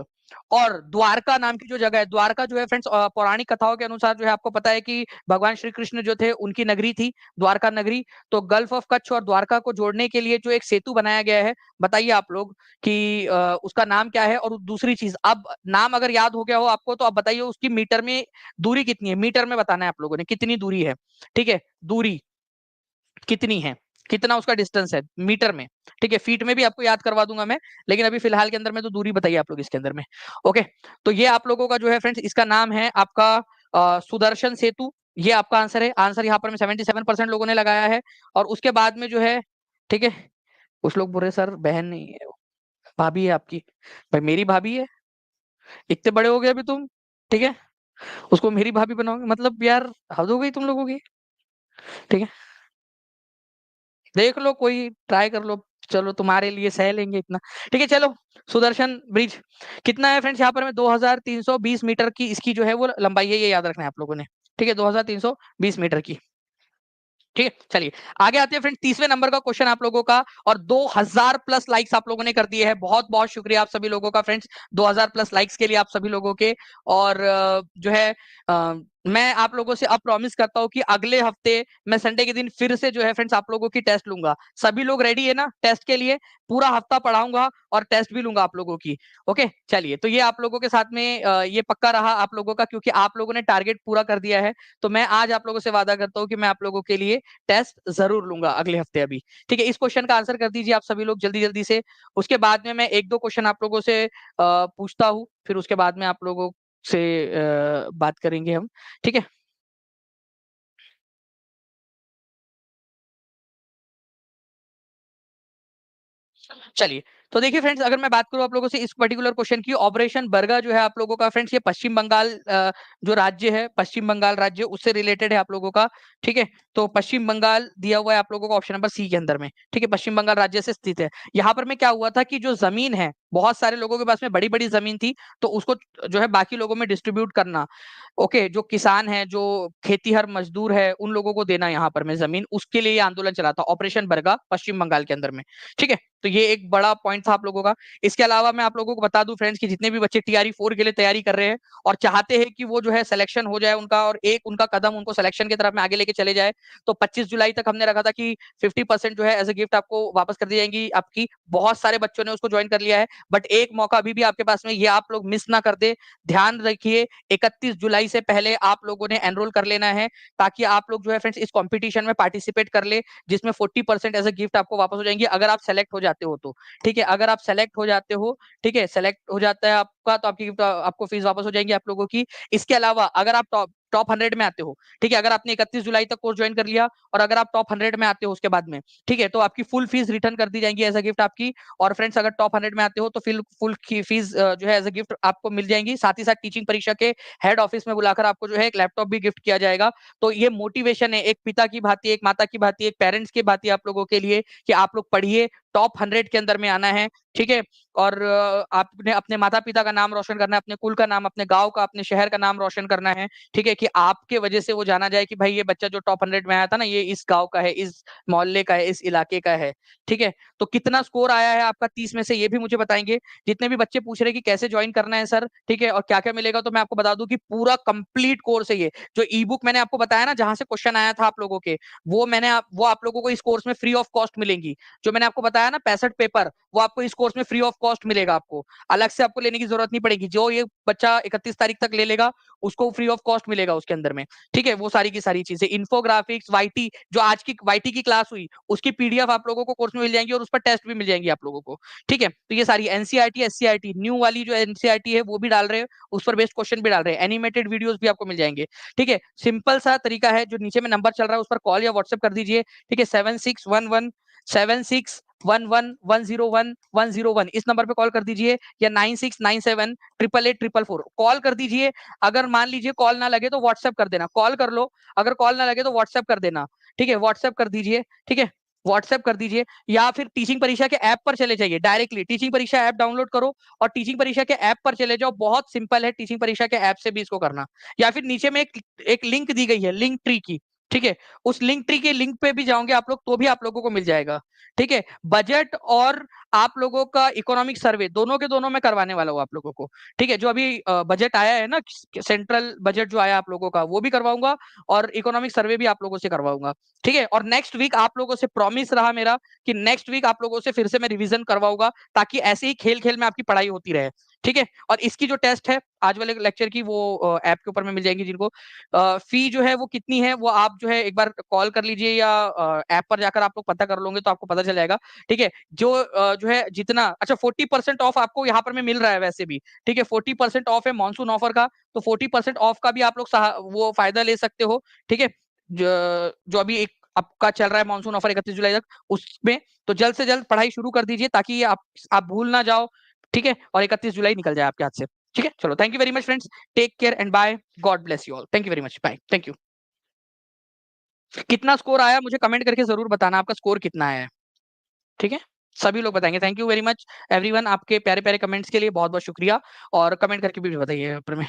और द्वारका नाम की जो जगह है, द्वारका जो है फ्रेंड्स, पौराणिक कथाओं के अनुसार जो है आपको पता है कि भगवान श्री कृष्ण जो थे उनकी नगरी थी द्वारका नगरी। तो गल्फ ऑफ कच्छ और द्वारका को जोड़ने के लिए जो एक सेतु बनाया गया है, बताइए आप लोग कि उसका नाम क्या है? और दूसरी चीज, अब नाम अगर याद हो गया हो आपको, तो आप बताइए उसकी मीटर में दूरी कितनी है? मीटर में बताना है आप लोगों ने कितनी दूरी है। ठीक है, दूरी कितनी है, कितना उसका डिस्टेंस है मीटर में। ठीक है, फीट में भी आपको याद करवा दूंगा मैं, लेकिन अभी फिलहाल के अंदर में तो दूरी बताइए आप लोग इसके अंदर में। ओके, तो ये आप लोगों का जो है फ्रेंड्स, इसका नाम है आपका सुदर्शन सेतु। ये आपका आंसर है। आंसर यहाँ पर में 77% लोगों ने लगाया है। और उसके बाद में जो है, ठीक है, कुछ लोग बोल रहे सर बहन नहीं है, भाभी है आपकी। भाई मेरी भाभी है, इतने बड़े हो गए अभी तुम। ठीक है, उसको मेरी भाभी बनाओगे, मतलब यार हद हो गई तुम लोगों की। ठीक है, देख लो कोई ट्राई कर लो, चलो तुम्हारे लिए सह लेंगे इतना। ठीक है, चलो सुदर्शन ब्रिज कितना है फ्रेंड्स यहाँ पर में? 2320 मीटर की इसकी जो है वो लंबाई है, ये याद रखना है आप लोगों ने। ठीक है, 2320 मीटर की। ठीक है, चलिए आगे आते हैं फ्रेंड्स, तीसरे नंबर का क्वेश्चन आप लोगों का। और 2000 प्लस लाइक्स आप लोगों ने कर दिए हैं, बहुत बहुत शुक्रिया आप सभी लोगों का फ्रेंड्स, 2000 प्लस लाइक्स के लिए आप सभी लोगों के। और जो है मैं आप लोगों से अब प्रॉमिस करता हूँ कि अगले हफ्ते मैं संडे के दिन फिर से जो है फ्रेंड्स आप लोगों की टेस्ट लूंगा। सभी लोग रेडी है ना टेस्ट के लिए? पूरा हफ्ता पढ़ाऊंगा और टेस्ट भी लूंगा आप लोगों की। ओके चलिए, तो ये आप लोगों के साथ में ये पक्का रहा आप लोगों का, क्योंकि आप लोगों ने टारगेट पूरा कर दिया है। तो मैं आज आप लोगों से वादा करता हूँ कि मैं आप लोगों के लिए टेस्ट जरूर लूंगा अगले हफ्ते अभी। ठीक है, इस क्वेश्चन का आंसर कर दीजिए आप सभी लोग जल्दी जल्दी से। उसके बाद में मैं एक दो क्वेश्चन आप लोगों से पूछता हूँ, फिर उसके बाद में आप लोगों से बात करेंगे हम। ठीक है, चलिए। तो देखिए फ्रेंड्स, अगर मैं बात करूं आप लोगों से इस पर्टिकुलर क्वेश्चन की, ऑपरेशन बर्गा जो है आप लोगों का फ्रेंड्स, ये पश्चिम बंगाल जो राज्य है, पश्चिम बंगाल राज्य उससे रिलेटेड है आप लोगों का। ठीक है, तो पश्चिम बंगाल दिया हुआ है आप लोगों को ऑप्शन नंबर सी के अंदर में। ठीक है, पश्चिम बंगाल राज्य से स्थित है। यहाँ पर में क्या हुआ था कि जो जमीन है, बहुत सारे लोगों के पास में बड़ी बड़ी जमीन थी, तो उसको जो है बाकी लोगों में डिस्ट्रीब्यूट करना। ओके, जो किसान है, जो खेतीहर मजदूर है, उन लोगों को देना यहाँ पर में जमीन, उसके लिए ये आंदोलन चला था ऑपरेशन बर्गा पश्चिम बंगाल के अंदर में। ठीक है, तो ये एक बड़ा पॉइंट था आप लोगों का। इसके अलावा मैं आप लोगों को बता दूं फ्रेंड्स कि जितने भी बच्चे टीआरई 4 के लिए तैयारी कर रहे हैं और चाहते हैं कि वो जो है सिलेक्शन हो जाए उनका, और एक उनका कदम उनको सिलेक्शन की तरफ में आगे लेके चले जाए, तो 25 जुलाई तक हमने रखा था कि 50% जो है एज ए गिफ्ट आपको वापस कर दी जाएंगी आपकी। बहुत सारे बच्चों ने उसको ज्वाइन कर लिया है, बट एक मौका अभी भी आपके पास में, ये आप लोग मिस ना कर दे। ध्यान रखिए, 31 जुलाई से पहले आप लोगों ने एनरोल कर लेना है, ताकि आप लोग जो है फ्रेंड्स इस कॉम्पिटिशन में पार्टिसिपेट कर ले, जिसमें 40% एज ए गिफ्ट आपको वापस हो जाएंगे अगर आप सेलेक्ट हो जाते हो तो। ठीक है, अगर आप सेलेक्ट हो जाते हो, ठीक है, सेलेक्ट हो जाता है आपका, तो आपकी गिफ्ट, आपको फीस वापस हो जाएंगी आप लोगों की। इसके अलावा अगर आप टॉप टॉप 100 में आते हो, ठीक है, अगर आपने 31 जुलाई तक कोर्स ज्वाइन कर लिया और अगर आप टॉप 100 में आते हो उसके बाद में, ठीक है, तो आपकी फुल फीस रिटर्न कर दी जाएंगी एज अ गिफ्ट आपकी। और फ्रेंड्स, अगर टॉप 100 में आते हो तो फिर फुल फीस जो है एज अ गिफ्ट आपको मिल जाएंगी। साथ ही साथ टीचिंग परीक्षा के हेड ऑफिस में बुलाकर आपको जो है एक लैपटॉप भी गिफ्ट किया जाएगा। तो ये मोटिवेशन है एक पिता की भांति, एक माता की भांति, एक पेरेंट्स की भांति आप लोगों के लिए, कि आप लोग पढ़िए, टॉप 100 के अंदर में आना है। ठीक है, और आपने अपने माता पिता का नाम रोशन करना है, अपने कुल का नाम, अपने गांव का, अपने शहर का नाम रोशन करना है। ठीक है, कि आपके वजह से वो जाना जाए कि भाई ये बच्चा जो टॉप 100 में आया था ना, ये इस गांव का है, इस मोहल्ले का है, इस इलाके का है। ठीक है, तो कितना स्कोर आया है आपका 30 में से, ये भी मुझे बताएंगे। जितने भी बच्चे पूछ रहे हैं कि कैसे ज्वाइन करना है सर, ठीक है, और क्या क्या मिलेगा, तो मैं आपको बता दूं कि पूरा कंप्लीट कोर्स है ये। जो ई बुक मैंने आपको बताया ना, जहां से क्वेश्चन आया था आप लोगों के, वो आप लोगों को इस कोर्स में फ्री ऑफ कॉस्ट मिलेंगी। जो मैंने आपको बताया ना 65 पेपर, वो आपको इस कोर्स में फ्री ऑफ कॉस्ट मिलेगा। आपको अलग से आपको लेने की जरूरत नहीं पड़ेगी। जो ये बच्चा 31 तारीख तक ले लेगा, उसको फ्री ऑफ कॉस्ट मिलेगा उसके अंदर में। ठीक है, वो सारी की सारी चीजें, इन्फोग्राफिक्स, वाईटी, जो आज की वाईटी की क्लास हुई उसकी पीडीएफ आप लोगों को कोर्स में मिल जाएंगी, और उस पर टेस्ट भी मिल जाएंगी आप लोगों को। ठीक है, तो ये सारी एनसीईआरटी, एससीईआरटी न्यू वाली जो एनसीईआरटी है वो भी डाल रहे हैं, उस पर बेस्ड क्वेश्चन भी डाल रहे हैं, एनिमेटेड वीडियोस भी आपको मिल जाएंगे। ठीक है, सिंपल सा तरीका है, जो नीचे में नंबर चल रहा है उस पर कॉल या व्हाट्सएप कर दीजिए। ठीक है, 7611 इस नंबर पे कॉल कर दीजिए, या 9697 888 444 कॉल कर दीजिए। अगर मान लीजिए कॉल ना लगे तो व्हाट्सएप कर देना, कॉल कर लो, अगर कॉल ना लगे तो व्हाट्सएप कर देना। ठीक है, व्हाट्सएप कर दीजिए। ठीक है, व्हाट्सएप कर दीजिए, या फिर टीचिंग परीक्षा के ऐप पर चले जाइए, डायरेक्टली टीचिंग परीक्षा ऐप डाउनलोड करो और टीचिंग परीक्षा के ऐप पर चले जाओ। बहुत सिंपल है, टीचिंग परीक्षा के ऐप से भी इसको करना। या फिर नीचे में एक लिंक दी गई है, लिंक ट्री की। ठीक है, उस लिंक ट्री के लिंक पे भी जाओगे आप लोग तो भी आप लोगों को मिल जाएगा। ठीक है, बजट और आप लोगों का इकोनॉमिक सर्वे दोनों के दोनों में करवाने वाला हूँ आप लोगों को। ठीक है, जो अभी बजट आया है ना, सेंट्रल बजट जो आया आप लोगों का, वो भी करवाऊंगा, और इकोनॉमिक सर्वे भी आप लोगों से करवाऊंगा। ठीक है, और नेक्स्ट वीक आप लोगों से प्रॉमिस रहा मेरा कि नेक्स्ट वीक आप लोगों से फिर से मैं रिवीजन करवाऊंगा, ताकि ऐसे ही खेल खेल में आपकी पढ़ाई होती रहे। ठीक है, और इसकी जो टेस्ट है आज वाले लेक्चर की, वो ऐप के ऊपर में मिल जाएंगी जिनको। फी जो है वो कितनी है, वो आप जो है एक बार कॉल कर लीजिए, या ऐप पर जाकर आप लोग पता कर लोगे तो आपको पता चल जाएगा। ठीक है, जो है जितना, अच्छा 40% ऑफ आपको यहाँ पर में मिल रहा है वैसे भी। ठीक है, 40% ऑफ है मॉनसून ऑफर का, तो 40% ऑफ का भी आप लोग वो फायदा ले सकते हो। ठीक है, जो अभी एक आपका चल रहा है मॉनसून ऑफर 31 जुलाई तक, उसमें तो जल्द से जल्द पढ़ाई शुरू कर दीजिए, ताकि ये आप भूल ना जाओ। ठीक है, और 31 जुलाई निकल जाए आपके हाथ से। ठीक है, चलो, thank you very much friends, take care and bye, God bless you all, thank you very much, bye, thank you. कितना स्कोर आया मुझे कमेंट करके जरूर बताना, आपका स्कोर कितना आया है। ठीक है, सभी लोग बताएंगे। Thank you very much everyone, आपके प्यारे प्यारे कमेंट्स के लिए बहुत बहुत शुक्रिया, और कमेंट करके भी बताइए ऊपर में।